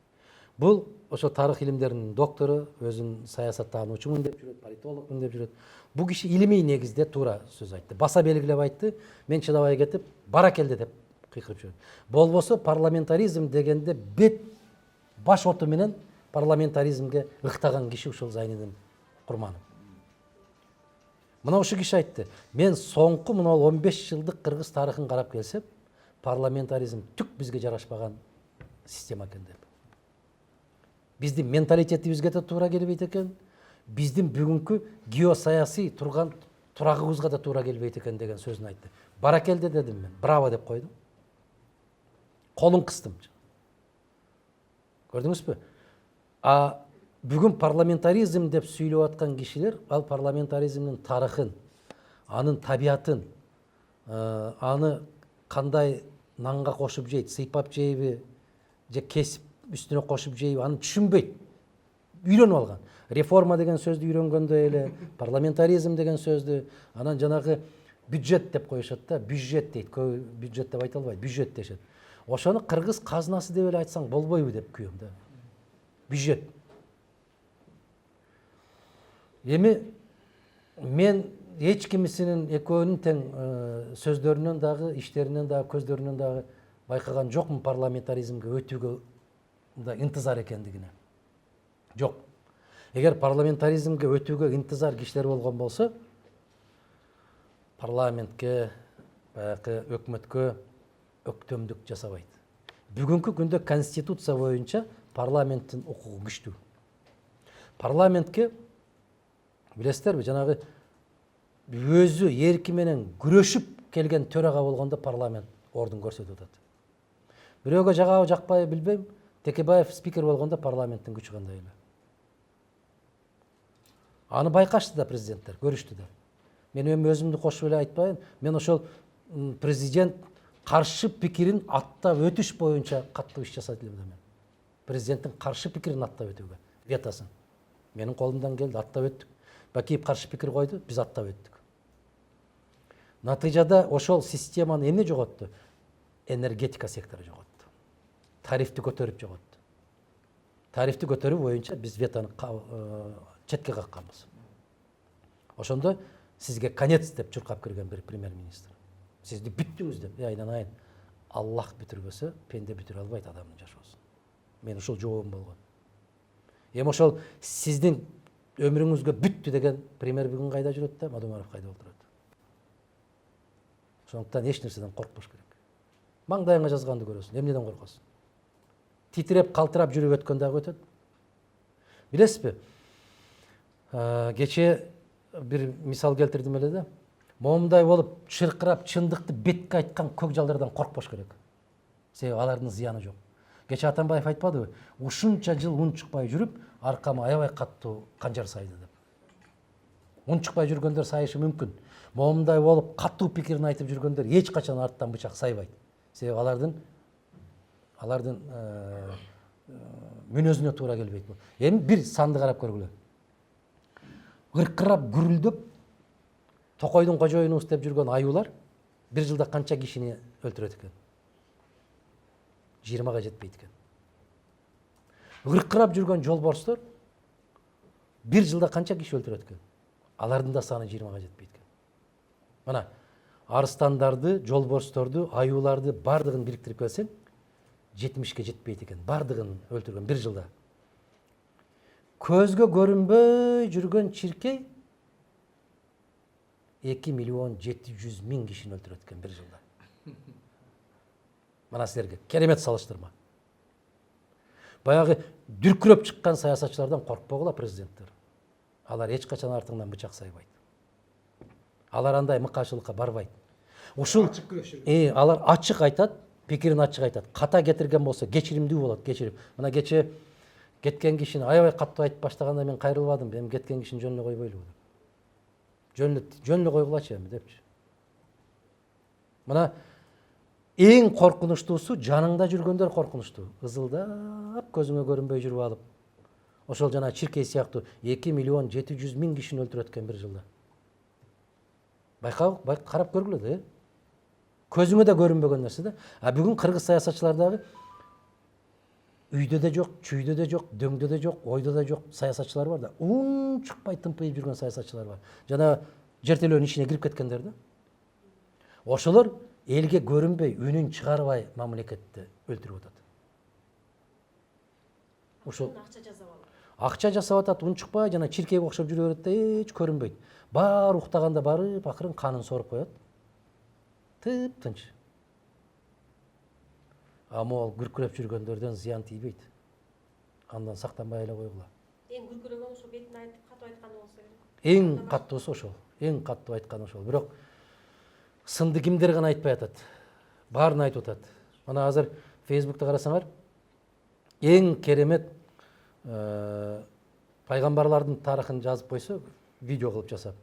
Speaker 1: Бул ошо тарых илимдеринин доктору, өзүн саясаттануучумун деп жүрөт, политологмун деп жүрөт. Бул киши илимий негизде туура сөз айтты. Баса белгилеп айтты. Мен чыдабай кетип, баракелде деп кыйкырып жүрөт. Болбосо парламентаризм дегенде бет баш оту менен парламентаризмге ыктаган киши ушул Зайнидин Курманов. Мына ошо киши айтты. Мен соңку мына 15 жылдык кыргыз тарыхын карап келсем, парламентаризм түк бизге жарашпаган система экен деп. Биздин менталитетибизге да туура келбейт экен, биздин бүгүнкү геосаясий турган турагыбызга да туура келбейт экен деген сөзүн айтты. Баракелде дедим мен, браво деп койдум. Колун кыстым. Көрдүңүзбү? Бүгүн парламентаризм деп сүйлөп аткан кишилер, ал парламентаризмдин тарыхын, анын табиятын, аны кандай нанга кошуп жейт, сыйпап жейби, же кесип үстүнө кошуп жейби, аны түшүнбөйт. Үйрөнүп алган. Реформа деген сөздү үйрөнгөндөй эле, парламентаризм деген сөздү, анан жанагы бюджет деп коюшат да, бюджет дейт. Көбү бюджет деп айта албайт, бюджет дешет. Ошону кыргыз казынасы деп эле айтсаң болбойбу деп күйөм да. Бюджет. Эми мен эч кимисинин экөөнүн тең сөздөрүнөн дагы, иштеринен дагы, көздөрүнөн дагы байкаган жокмун парламентаризмге өтүүгө да интизар экендигине. Жок. Эгер парламентаризмге өтүүгө интизар кишилер болгон болсо, парламентке, баягы өкмөткө өктөмдүк жасабайт. Бүгүнкү күндө конституция боюнча парламенттин укугу күчтүү. Парламентке билесиздерби, жанагы өзү эрки менен күрөшүп келген төрага болгондо парламент ордун көрсөтүп атат. Бирөөгө жагабы жакпайбы билбейм, Текебаев спикер болгондо парламенттин күчү кандай эле. Аны байкашты да президенттер, көрүштү да. Мен өзүмдү кошуп эле айтпайын, мен ошол президент каршы пикирин аттап өтүш боюнча каттуу иш жасадым мен. Президенттин каршы пикирин аттап өтүүгө, ветасын. Менин колумдан келди, аттап өттүк. Бакиев каршы пикир койду, биз аттап өттүк. Натыйжада ошол системаны эмне жоготту? Энергетика сектору жоготту. Тарифти көтөрүп жоготту. Тарифти көтөрүү боюнча биз ветаны четке какканбыз. Ошондо сизге конец деп чуркап кирген бир премьер-министр. Сизди бүттүңүз деп, айдан-айын. Аллах бүтүрбөсө, пенде бүтүрө албайт адамдын жашоосун. Мен ошол жообум болгон. Эми ошол сиздин өмүрүңүзгө бүттү деген премьер бүгүн кайда жүрөт да, Мадумаров кайда отурат. Ошондуктан эч нерседен коркпош керек. Маңдайыңа жазганды көрөсүң, эмнеден коркосуң? Титиреп, калтырап жүрүп өткөн дагы өтөт. Билесизби? Кече бир мисал келтирдим эле да. Момундай болуп, чыркырап, чындыкты бетке айткан көкжалдардан коркпош керек. Себеби алардын зыяны жок. Кече Атамбаев айтпадыбы? Ушунча жыл ун чыкпай жүрүп, аркама аябай каттуу канжар сайды деп. Ун чыкпай жүргөндөр сайышы мүмкүн. Момундай болуп, каттуу пикирин айтып жүргөндөр эч качан арттан бычак сайбайт. Себеби алардын мүнөзүнө туура келбейт бул. Эми бир санды карап көргүлө. Ыркырап, гүрүлдөп, Токойдун кожоюнубуз деп жүргөн аюулар бир жылда канча кишини өлтүрөт экен? 20га жетпейт экен. Ыркырап жүргөн жолборстор бир жылда канча киши өлтүрөт экен? Алардын да саны 20га жетпейт экен. Мына, арыстандарды, жолборсторду, аюуларды бардыгын бириктирип келсең, 70ке жетпейт экен. Бардыгын өлтүргөн бир жылда. Көзгө көрүнбөй жүргөн чиркей 2.700.000 кишини өлтүрөт экен бир жылда. Мына силерге керемет салыштырма. Баягы дүркүрөп чыккан саясатчылардан коркпогула президенттер. Алар эч качан артыңдан бычак сайбайт. Алар андай мыкаачылыкка барбайт. Ушул алар ачык айтат, пикирин ачык айтат. Ката кетирген болсо кечиримдүү болот, кечирип. Мына кече кеткен кишини аябай каттуу айтып баштаганда мен кайрылбадым. Эми кеткен кишини жөн эле койбойлубу деп. Жөн эле койгулачы эми депчи. Мына эң коркунучтуусу жаныңда жүргөндөр коркунучтуу. Ызылдап көзүңө көрүнбөй жүрүп алып, ошол жана чиркей сыяктуу 2.700.000 кишини өлтүрөт экен бир жылда. Байкап, карап көргүлө да, э? 。 Көзүңө да көрүнбөгөн нерсе да. А бүгүн кыргыз саясатчылар дагы 2.700.000 кишини өлтүрөт экен бир жылда. Байкап, карап көргүлө да, э? үйдө да жок, чүйдө да жок, дөңдө да жок, ойдо да жок саясатчылар бар да. Чыкпай тымпыйып жүргөн саясатчылар бар. Жана жер телөөнүн ичине кирип кеткендер да. Ошолор элге көрүнбөй, үнүн чыгарбай мамлекетти өлтүрүп атат. Ошол
Speaker 4: акча жасап алып.
Speaker 1: акча жасап атат, үн чыкпай, жана чиркейге окшоп жүрө берет да, эч көрүнбөйт. Баары уктаганда барып, акырын канын соруп коет. Тып-тынч. А могул күркүрөп жүргөндөрдөн зыян тийбейт. Андан сактанбай эле койгула.
Speaker 4: Эң күркүрөгөн ошо бетин айтып катуу айтканы болсо керек.
Speaker 1: Эң каттуусу ошол. Эң каттуу айтканы ошол. Бирок сынды кимдер гана айтпай атат. Баарын айтып атат. Мына азыр Facebook'та карасаңар, эң керемет пайгамбарлардын тарыхын жазып койсо, видео кылып жасап.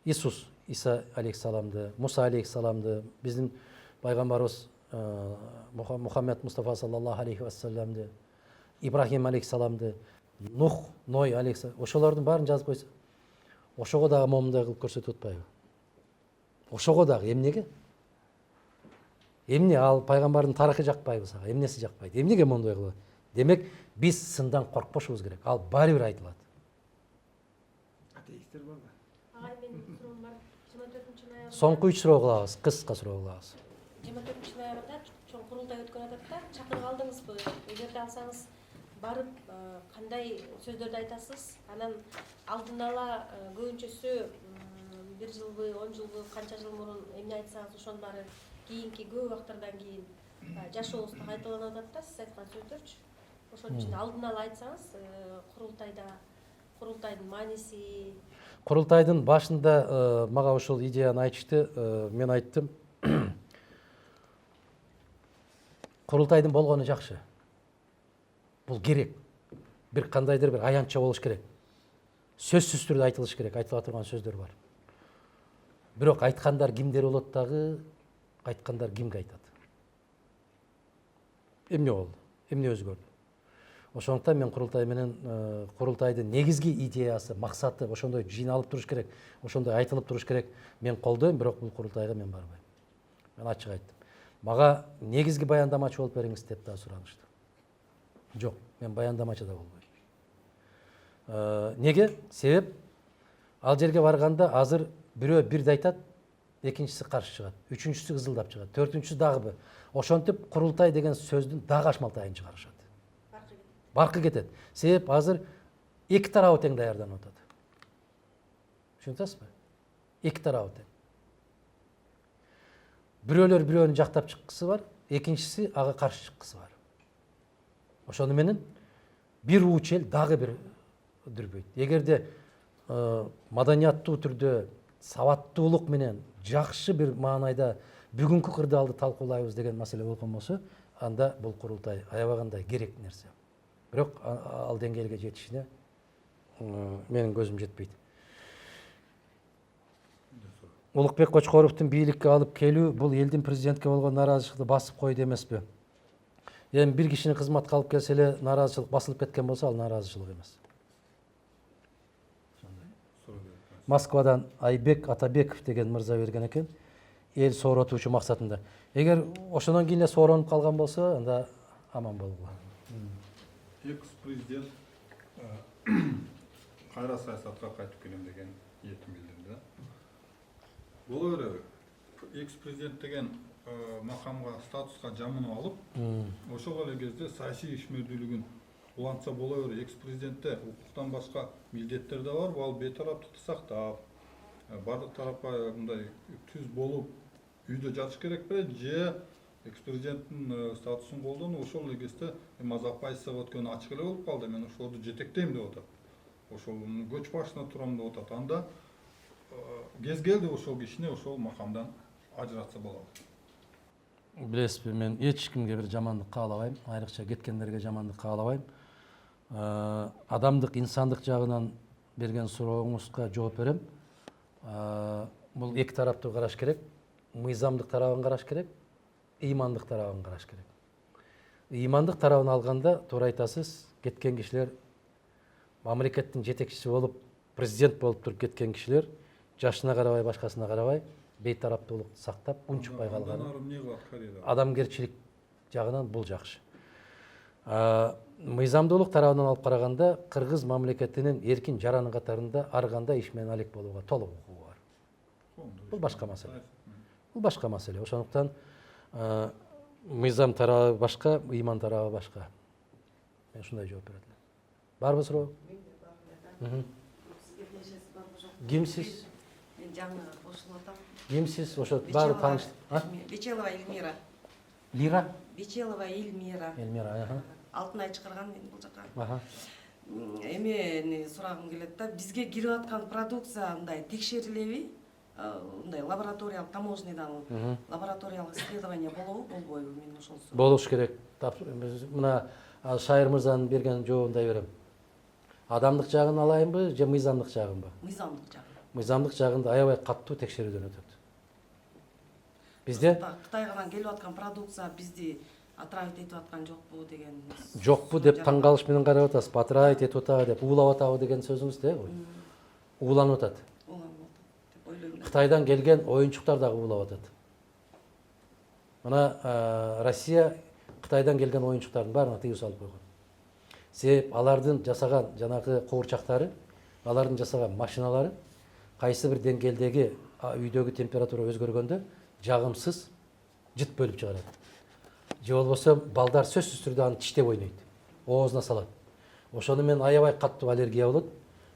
Speaker 1: Иисус, Иса алейхиссаламды, Муса алейхиссаламды, биздин пайгамбарыбыз Мухаммед Мустафа саллаллаху алейхи вассаламды, Ибрахим алейхиссаламды, Нух, Ной алейхиссалам, ошолордун баарын жазып койсо, ошого дагы момундай кылып көрсөтүп атпайбы? Ошого дагы эмнеге? Эмне ал пайгамбардын тарыхы жакпайбы сага? Эмнеси жакпайт? Эмнеге моундай кылат? Демек, биз сындан коркпошубуз керек. Ал баары бир айтылат.
Speaker 2: Атеисттер бар да.
Speaker 4: Агай, менин суроом бар. 24 ноябрда.
Speaker 1: Соңку 3 суроо кылабыз, кыска суроо кылабыз.
Speaker 4: 24 ноябрда чоң курултай өткөн атат да. Чакырып алдыңызбы? Эгерде алсаңыз, барып кандай сөздөрдү айтасыз? Анан алдын ала көбүнчөсү 1 жылбы, 10 жылбы, канча жыл мурун эмне айтсаңыз, ошонун баары кийинки көп убактардан кийин жашообузда кайталанып атат да, сиз айткан сөздөрчү. Ошон үчүн алдын ала айтсаңыз, курултайдын мааниси.
Speaker 1: Курултайдын башында мага ошол идеяны айтышты, мен айттым. Курултайдын болгону жакшы. Бул керек. Бир кандайдыр бир аянтча болуш керек. Сөзсүз түрдө айтылыш керек, айтыла турган сөздөр бар. Бирок айткандар кимдер болот дагы, айткандар кимге айтат? Эмне болду? Эмне өзгөрдү? Ошондуктан мен курултай менен курултайдын негизги идеясы, максаты ошондой жыйналып туруш керек, ошондой айтылып туруш керек. Мен колдойм, бирок бул курултайга мен барбайм. Мен ачык айттым. Мага негизги баяндамачы болуп бериңиз деп да суранышты. Жок, мен баяндамачы да болбойм. Неге? Себеп ал жерге барганда азыр бирөө бирди айтат, экинчиси каршы чыгат, үчүнчүсү кызылдап чыгат, төртүнчүсү дагы ошентип курултай деген сөздүн дагы ашмалтайын чыгарышат. Баркы кетет. Себеп азыр эки тарабы тең даярданып атат. Түшүнүп атасызбы? Эки тарабы тең. Бирөөлөр бирөөнү жактап чыккысы бар, экинчиси ага каршы чыккысы бар. Ошону менен бир уч эл дагы бир дүрбөйт. Эгерде маданияттуу түрдө, сабаттуулук менен жакшы бир маанайда бүгүнкү кырдаалды талкуулайбыз деген маселе болгон болсо, анда бул курултай аябагандай керек нерсе. Бирок ал деңгээлге жетишине менин көзүм жетпейт. Улукбек Кочкоровдун бийликке алып келүү бул элдин президентке болгон нааразычылыкты басып койду эмеспи? Эми бир кишинин кызматка алып келсе эле нааразычылык басылып кеткен болсо, ал нааразычылык эмес. Москвадан Айбек Атабеков деген мырза берген экен, эл сооротуучу максатында. Эгер ошондон кийин эле сооронуп калган болсо, анда аман болгула.
Speaker 3: Экс-президент кайра саясатка кайтып келем деген ниетин билдирди. Бул өрө экс-президент деген макамга, статуска жамынып алып, ошол эле кезде саясий ишмердүүлүгүн улантса боло берет. Экс-президентте укуктан башка милдеттер да бар, ал бейтараптыкты сактап, бардык тарапка мындай түз болуп үйдө жатыш керек беле, же экс-президенттин статусун колдонуп, ошол эле кезде оппозицияга өткөн ачык эле болуп калды. Мен ошолорду жетектейм деп атат. Ошол көч башына турам деп атат. Анда кез келди ошол кишини ошол макамдан ажыратса болот.
Speaker 1: Билесизби, мен эч кимге бир жамандык каалабайм, айрыкча кеткендерге жамандык каалабайм. Адамдык, инсандык жагынан берген сурооңузга жооп берем. Бул эки тараптуу караш керек. Мыйзамдык тарабын караш керек, ыймандык тарабын караш керек. Ыймандык тарабын алганда, туура айтасыз, кеткен кишилер, мамлекеттин жетекчиси болуп, президент болуп туруп кеткен кишилер жашына карабай, башкасына карабай, бейтараптуулукту сактап, унчукпай калган. Адамгерчилик жагынан бул жакшы. мыйзамдуулук тарабынан алып караганда кыргыз мамлекетинин эркин жаранын катарында ар кандай иш менен алек болууга толук укугу бар. Бул башка маселе. Бул башка маселе. Ошондуктан мыйзам тарабы башка, ыйман тарабы башка. Мен ушундай жооп берет элем. Барбы суроо? Кимсиз?
Speaker 7: Мен жаңы кошулуп атам.
Speaker 1: Кимсиз? Ошо баары тааныш.
Speaker 7: Бичелова Эльмира.
Speaker 1: Лира?
Speaker 7: Бичелова Эльмира.
Speaker 1: Эльмира,
Speaker 7: Алтын ай чыгарган мен бул жака.
Speaker 1: аха.
Speaker 7: Эме сурагым келет да, бизге кирип аткан продукция мындай текшерилеби? Мындай лабораториялык таможнядан лабораториялык исследование болобу, болбойбу? Мен ошол суроо.
Speaker 1: Болуш керек. Мына Шайыр мырзанын берген жообундай берем. Адамдык жагын алайынбы же мыйзамдык жагынбы?
Speaker 7: Мыйзамдык жагы.
Speaker 1: Мыйзамдык жагында аябай каттуу текшерүүдөн өтөт. Бизде
Speaker 7: Кытайдан келип аткан продукция бизди атравить этип аткан жокпу деген.
Speaker 1: жокпу деп таң калыш менен карап атасыз. Батырайт этип атабы деп, уулап атабы деген сөзүңүз де ой. Ууланып атат.
Speaker 7: Деп ойлойм.
Speaker 1: Кытайдан келген оюнчуктар дагы уулап атат. Мына Россия Кытайдан келген оюнчуктардын баарына тыюу салып койгон. Себеп алардын жасаган жанагы куурчактары, алардын жасаган машиналары кайсы бир деңгээлдеги үйдөгү температура өзгөргөндө жагымсыз жыт бөлүп чыгарат. Же болбосо балдар сөзсүз түрдө аны тиштеп ойнойт, оозуна салат. Ошону менен аябай каттуу аллергия болот.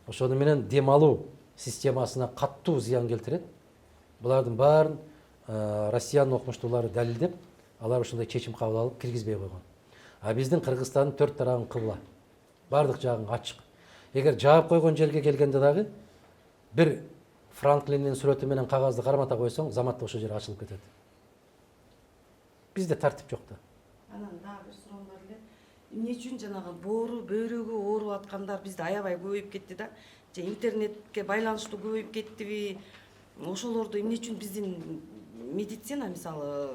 Speaker 1: Ошону менен дем алуу системасына каттуу зыян келтирет. Булардын баарын Россиянын окумуштуулары далилдеп, алар ушундай чечим кабыл алып киргизбей койгон. А биздин Кыргызстандын 4 тарабын кыбла. Бардык жагын ачык. Эгер жаап койгон жерге келгенде дагы бир Франклиндин сүрөтү менен кагазды кармата койсоң, заматта ошол жер ачылып кетет. Бизде тартип жок да.
Speaker 7: Анан дагы бир суроом бар эле. Эмне үчүн жанагы боору, бөйрөгү ооруп аткандар бизде аябай көбөйүп кетти да? Же интернетке байланыштуу көбөйүп кеттиби? Ошолорду эмне үчүн биздин медицина мисалы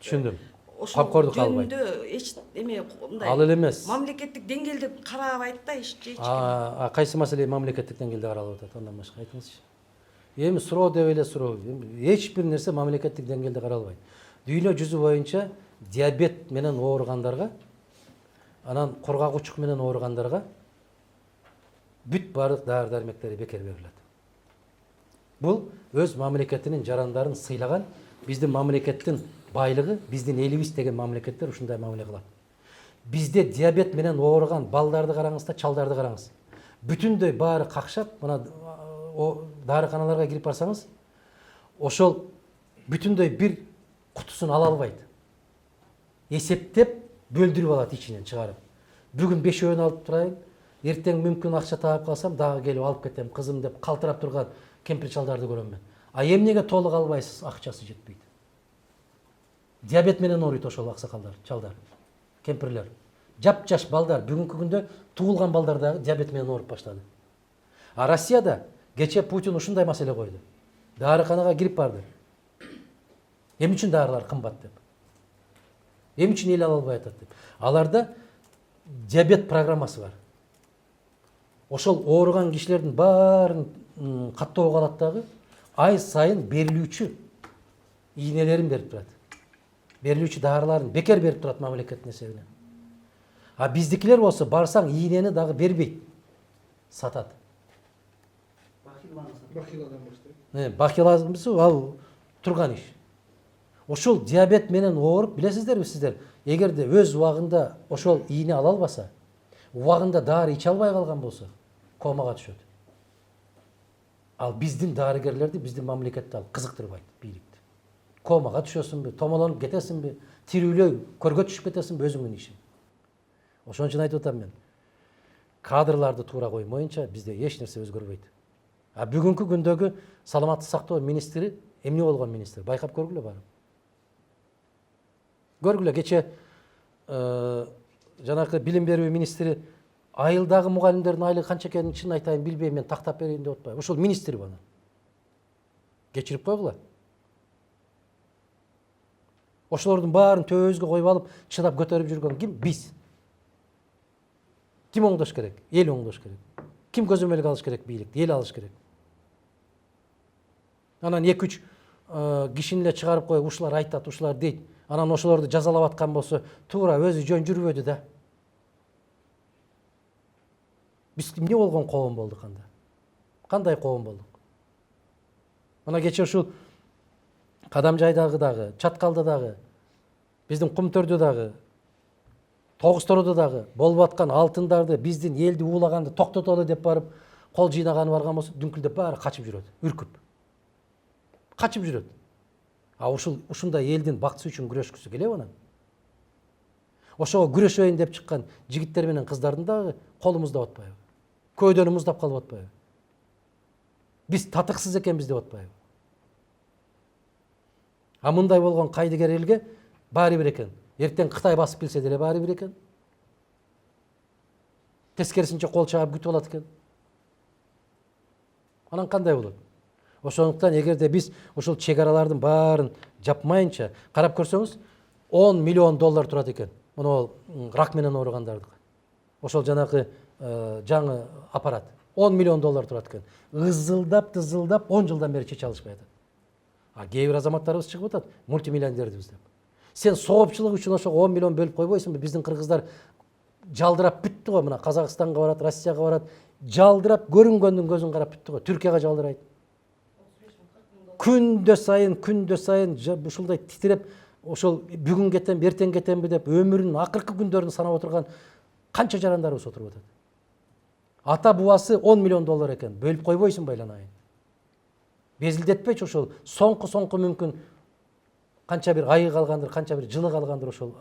Speaker 1: Түшүндүм.
Speaker 7: ошол
Speaker 1: Камкордук албайт.
Speaker 7: жөнүндө эч эме мындай
Speaker 1: Ал эле эмес.
Speaker 7: мамлекеттик деңгээлде карабайт да эч ким.
Speaker 1: Кайсы маселе мамлекеттик деңгээлде каралып атат? Андан башка айтыңызчы. Эми суроо деп эле суроо. Эч бир нерсе мамлекеттик деңгээлде каралбайт. Дүйнө жүзү боюнча диабет менен ооругандарга, анан кургагучук менен ооругандарга бүт баардык дары дармектери бекер берилет. Бул өз мамлекетинин жарандарын сыйлаган, биздин мамлекеттин байлыгы, биздин элибиз деген мамлекеттер ушундай мамиле кылат. Бизде диабет менен ооруган балдарды караңыз да, чалдарды караңыз. Бүтүндөй баары какшап, мына дарыканаларга кирип барсаңыз, ошол бүтүндөй бир кутусун ала албайт. Эсептеп, бөлдүрүп алат ичинен чыгарып. Бүгүн 5-өөнү алып турайын, эртең мүмкүн акча таап калсам, дагы келип алып кетем, кызым деп калтырап турган кемпир чалдарды көрөм мен. А эмнеге толук албайсыз? Акчасы жетпейт. Диабет менен ооруйт ошол аксакалдар, чалдар, кемпирлер. Жап-жаш балдар, бүгүнкү күндө туулган балдар дагы диабет менен ооруп баштады. А Россияда кече Путин ушундай маселе койду. Дарыканага кирип барды. Эмне үчүн дарылар кымбат деп? Эмне үчүн эл ала албай атат деп? Аларда диабет программасы бар. Ошол ооруган кишилердин баарын каттоого алат дагы ай сайын берилүүчү ийнелерин берип турат. Берилүүчү дарыларын бекер берип турат мамлекеттин эсебинен. А биздикилер болсо барсаң ийнени дагы бербейт. Сатат.
Speaker 2: Бахиладан баштайт.
Speaker 1: Бахилазмысы ал турган иш. Ошол диабет менен ооруп, билесиздерби сиздер, эгерде өз убагында ошол ийне ала албаса, убагында дары иче албай калган болсо, комага түшөт. Ал биздин дарыгерлерди, биздин мамлекетти ал кызыктырбайт, бийликти. Комага түшөсүнбү, томолонуп кетесиңби, тирүүлөй көргө түшүп кетесиңби, өзүңдүн ишиң. Ошон үчүн айтып атам мен. Кадрларды туура коймоюнча бизде эч нерсе өзгөрбөйт. А бүгүнкү күндөгү саламаттык сактоо министри эмне болгон министр? Байкап көргүлө баары. Көргүлө кече жанакы билим берүү министри айылдагы мугалимдердин айлыгы канча экенин чын айтайын билбейм, мен тактап берейин деп атпайбы. Ошол министр бана. Кечирип койгула. Ошолордун баарын төбөбүзгө коюп алып, чыдап көтөрүп жүргөн ким? Биз. Ким оңдош керек? Эл оңдош керек. Ким көзөмөлгө алыш керек бийликти? Эл алыш керек. Анан 2-3 кишини эле чыгарып коюп, ушулар айтат, ушулар дейт. Анан ошолорду жазалап аткан болсо, туура өзү жөн жүрбөдү да. Биз эмне болгон коом болдук анда? Кандай коом болдук? Мына кече ушул Кадамжайдагы дагы, Чаткалда дагы, биздин Кумтөрдө дагы, Тогуз Тороодо дагы болуп аткан алтындарды, биздин элди уулаганды токтотолу деп барып кол жыйнаганы барган болсо, дүңкүлдөп баары качып жүрөт, үркүп. Качып жүрөт. А ушундай элдин бакчысы үчүн күрөшкүсү келеби анан? Ошого күрөшөйүн деп чыккан жигиттер менен кыздардын дагы колу муздап атпайбы? Көөдөнү муздап калып атпайбы? Биз татыксыз экенбиз деп атпайбы? А мындай болгон кайдыгер элге баары бир экен. Эртең Кытай басып келсе деле баары бир экен. Тескерисинче кол чаап күтүп алат экен. Анан кандай болот? Ошондуктан эгерде биз ушул чек аралардын баарын жапмайынча, карап көрсөңүз, 10 миллион доллар турат экен. Муну рак менен ооругандардыкы. Ошол жанакы жаңы аппарат 10 миллион доллар турат экен. Ызылдап, 10 жылдан бери чече алышпай атат. А кээ бир азаматтарыбыз чыгып атат, мультимиллионердибиз деп. Сен соопчулук үчүн ошого 10 миллион бөлүп койбойсуңбу? Биздин кыргыздар жалдырап бүттү го, мына Казакстанга барат, Россияга барат, жалдырап көрүнгөндүн көзүн карап бүттү го. Түркияга жалдырайт. Күндө сайын ушундай титиреп, ошол бүгүн кетем, эртең кетемби деп өмүрүнүн акыркы күндөрүн санап отурган канча жарандарыбыз отуруп атат. Ата бубасы 10 миллион доллар экен. Бөлүп койбойсуңбу айланайын? Безилдетпечи ошол соңку мүмкүн канча бир айы калгандыр, канча бир жылы калгандыр ошол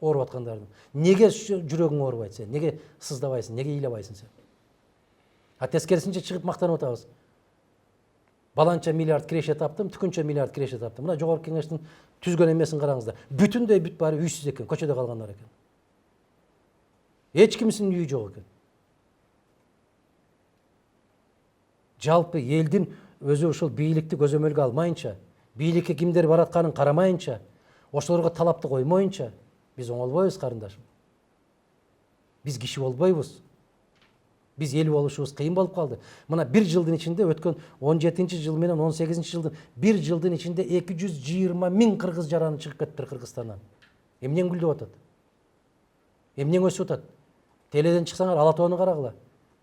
Speaker 1: ооруп аткандардын. Неге жүрөгүң оорубайт сен? Неге сыздабайсың? Неге ыйлабайсың сен? А тескерисинче чыгып мактанып атабыз. Баланча миллиард киреше таптым, түкүнчө миллиард киреше таптым. Мына жогорку кеңештин түзгөн эмесин караңыздар. Бүтүндөй бүт баары үйсүз экен, көчөдө калгандар экен. Эч кимисинин үйү жок экен. Жалпы элдин өзү ушул бийликти көзөмөлгө алмайынча, бийликке кимдер баратканын карамайынча, ошолорго талапты коймоюнча биз оңолбойбуз, карындашым. Биз киши болбойбуз. Биз эл болушубуз кыйын болуп калды. Мына бир жылдын ичинде өткөн 17-жыл менен 18-жылдын бир жылдын ичинде 220 000 кыргыз жараны чыгып кетти Кыргызстандан. Эмнең гүлдөп атат? Эмнең өсүп атат? Теледен чыксаңар Ала Тоону карагыла.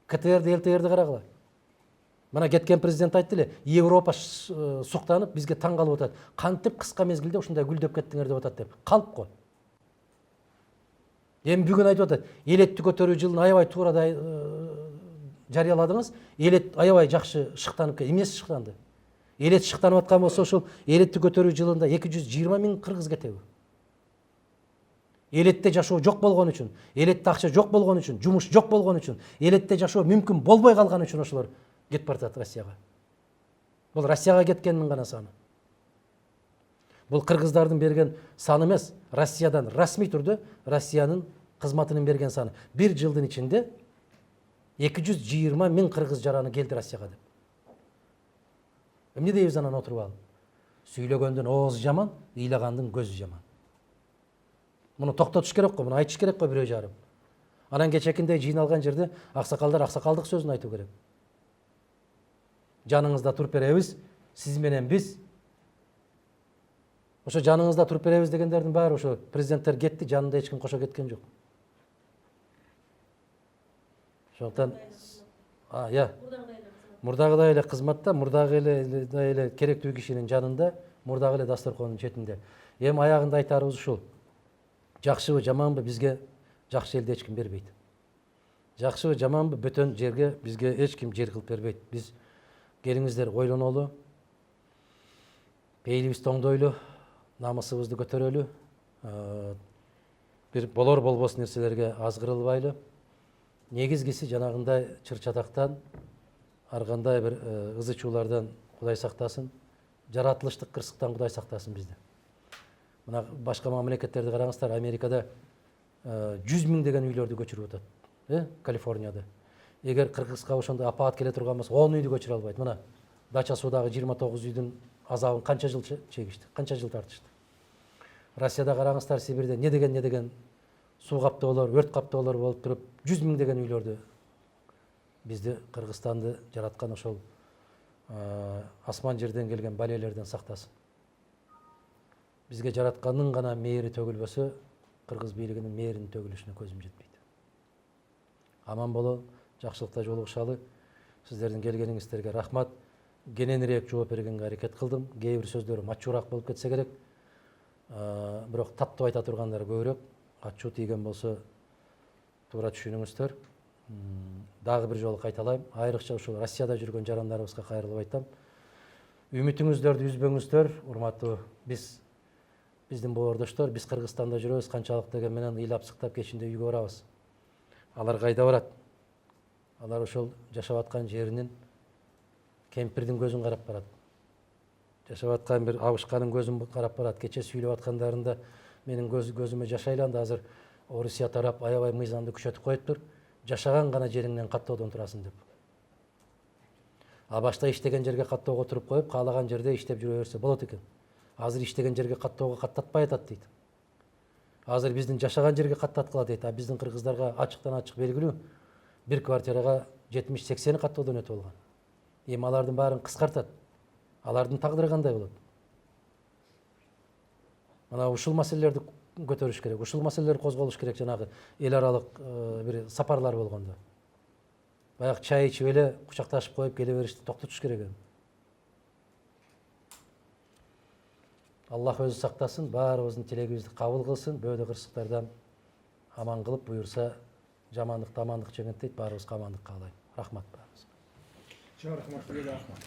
Speaker 1: КТРди, ЛТРди карагыла. Мына кеткен президент айтты эле, Европа суктанып бизге таң калып атат. Кантип кыска мезгилде ушундай гүлдөп кеттиңер деп атат деп. Калып го. Эми бүгүн айтып атат, элетти көтөрүү жылын аябай туурада жарыяладыңыз. Элет аябай жакшы шыктанып, эмнеси шыктанды? Элет шыктанып аткан болсо, ошол элетти көтөрүү жылында 220 000 кыргыз кетеби? Элетте жашоо жок болгон үчүн, элетте акча жок болгон үчүн, жумуш жок болгон үчүн, элетте жашоо мүмкүн болбой калган үчүн ошолор кетип баратат Россияга. Бул Россияга кеткендин гана саны. Бул кыргыздардын берген саны эмес, Россиядан расмий түрдө Россиянын кызматынын берген саны. Бир жылдын ичинде 220 000 кыргыз жараны келди Россияга деп. Эмне дейбиз анан отуруп алып? Сүйлөгөндүн оозу жаман, ыйлагандын көзү жаман. Муну токтотуш керек го, муну айтыш керек го бирөө жарым. Анан кечекиндей жыйналган жерде аксакалдар аксакалдык сөзүн айтуу керек. Жаныңызда туруп беребиз, сиз менен биз. Ошо жаныңызда туруп беребиз дегендердин баары ошо президенттер кетти, жанында эч ким кошо кеткен жок. Ошондуктан мурдагыдай эле кызматта, мурдагыдай эле керектүү кишинин жанында, мурдагы эле дасторкондун четинде. Эми аягында айтарыбыз ушул. Жакшыбы, жаманбы бизге жакшы элди эч ким бербейт. Жакшыбы, жаманбы бөтөн жерге бизге эч ким жер кылып бербейт. Биз келиңиздер ойлонолу, пейилибизди оңдойлу, намысыбызды көтөрөлү, бир болор болбос нерселерге азгырылбайлы. Негизгиси жанагындай чыр-чатактан, ар кандай бир ызы чуулардан Кудай сактасын, жаратылыштык кырсыктан Кудай сактасын бизди. Мына башка мамлекеттерди караңыздар, Америкада 100 000 деген үйлөрдү көчүрүп атат, Калифорнияда. Эгер Кыргызга ошондой апаат келе турган болсо, 10 үйдү көчүрө албайт. Мына Дача суудагы 29 үйдүн азабын канча жыл чегишти, канча жыл тартышты. Россияда караңыздар, Сибирде не деген суу каптоолор, өрт каптоолор болуп туруп, 100 000 деген үйлөрдү бизди, Кыргызстанды жараткан ошол асман жерден келген балелерден сактасын. Бизге жараткандын гана мээри төгүлбөсө, кыргыз бийлигинин мээринин төгүлүшүнө көзүм жетпейт. Аман боло, жакшылыкта жолугушалы. Сиздердин келгениңиздерге рахмат. Кененирээк жооп бергенге аракет кылдым. Кээ бир сөздөрүм ачуураак болуп кетсе керек. Бирок таттуу айта тургандар көбүрөөк. Ачуу тийген болсо туура түшүнүңүздөр. Дагы бир жолу кайталайм. Айрыкча ушул Россияда жүргөн жарандарыбызга кайрылып айтам. Үмүтүңүздөрдү үзбөңүздөр. Урматтуу биздин боордоштор, биз Кыргызстанда жүрөбүз, канчалык деген менен ыйлап сыктап кечинде үйгө барабыз. Алар кайда барат? Алар ошол жашап аткан жеринин кемпирдин көзүн карап барат. Жашап аткан бир абышканын көзүн карап барат. Кече сүйлөп аткандарында менин көзүмө жаш айланды. Азыр Орусия тарап аябай мыйзамды күчөтүп коюптур. Жашаган гана жериңнен каттоодон турасың деп. Башта иштеген жерге каттоого туруп коюп, каалаган жерде иштеп жүрө берсе болот экен. Азыр иштеген жерге каттоого каттатпай атат дейт. Азыр биздин жашаган жерге каттаткыла дейт. Биздин кыргыздарга ачыктан ачык белгилүү. Бир квартирага 70-80 каттоодон өтүп алган. Эми алардын баарын кыскартат. Алардын тагдыры кандай болот? Мына ушул маселелерди көтөрүш керек. Ушул маселелер козголуш керек жанагы эл аралык бир сапарлар болгондо. Баягы чай ичип эле кучакташып коюп келе беришти токтотуш керек эми. Аллах өзү сактасын, баарыбыздын тилегибизди кабыл кылсын, бөөдө кырсыктардан аман кылып, буюрса жамандыкты амандык жеңет дейт, баарыбызга амандык каалайм. Рахмат баарыбызга.
Speaker 2: Чоң рахмат, сизге рахмат.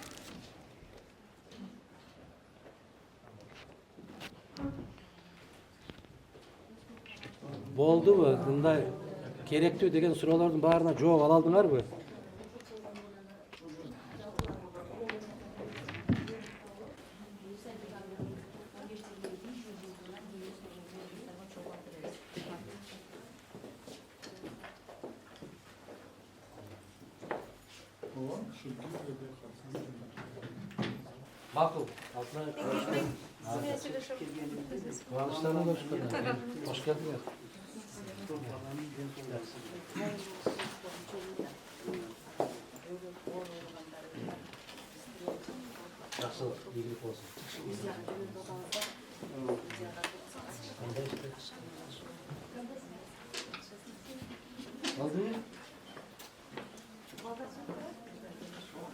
Speaker 1: Болдубу? Мындай керектүү деген суроолордун баарына жооп ала алдыңарбы? Макул. Кубанычтарыңыз болушкан. Кош келдиңер. Жакшылык, ийгилик болсун. Алдыңы?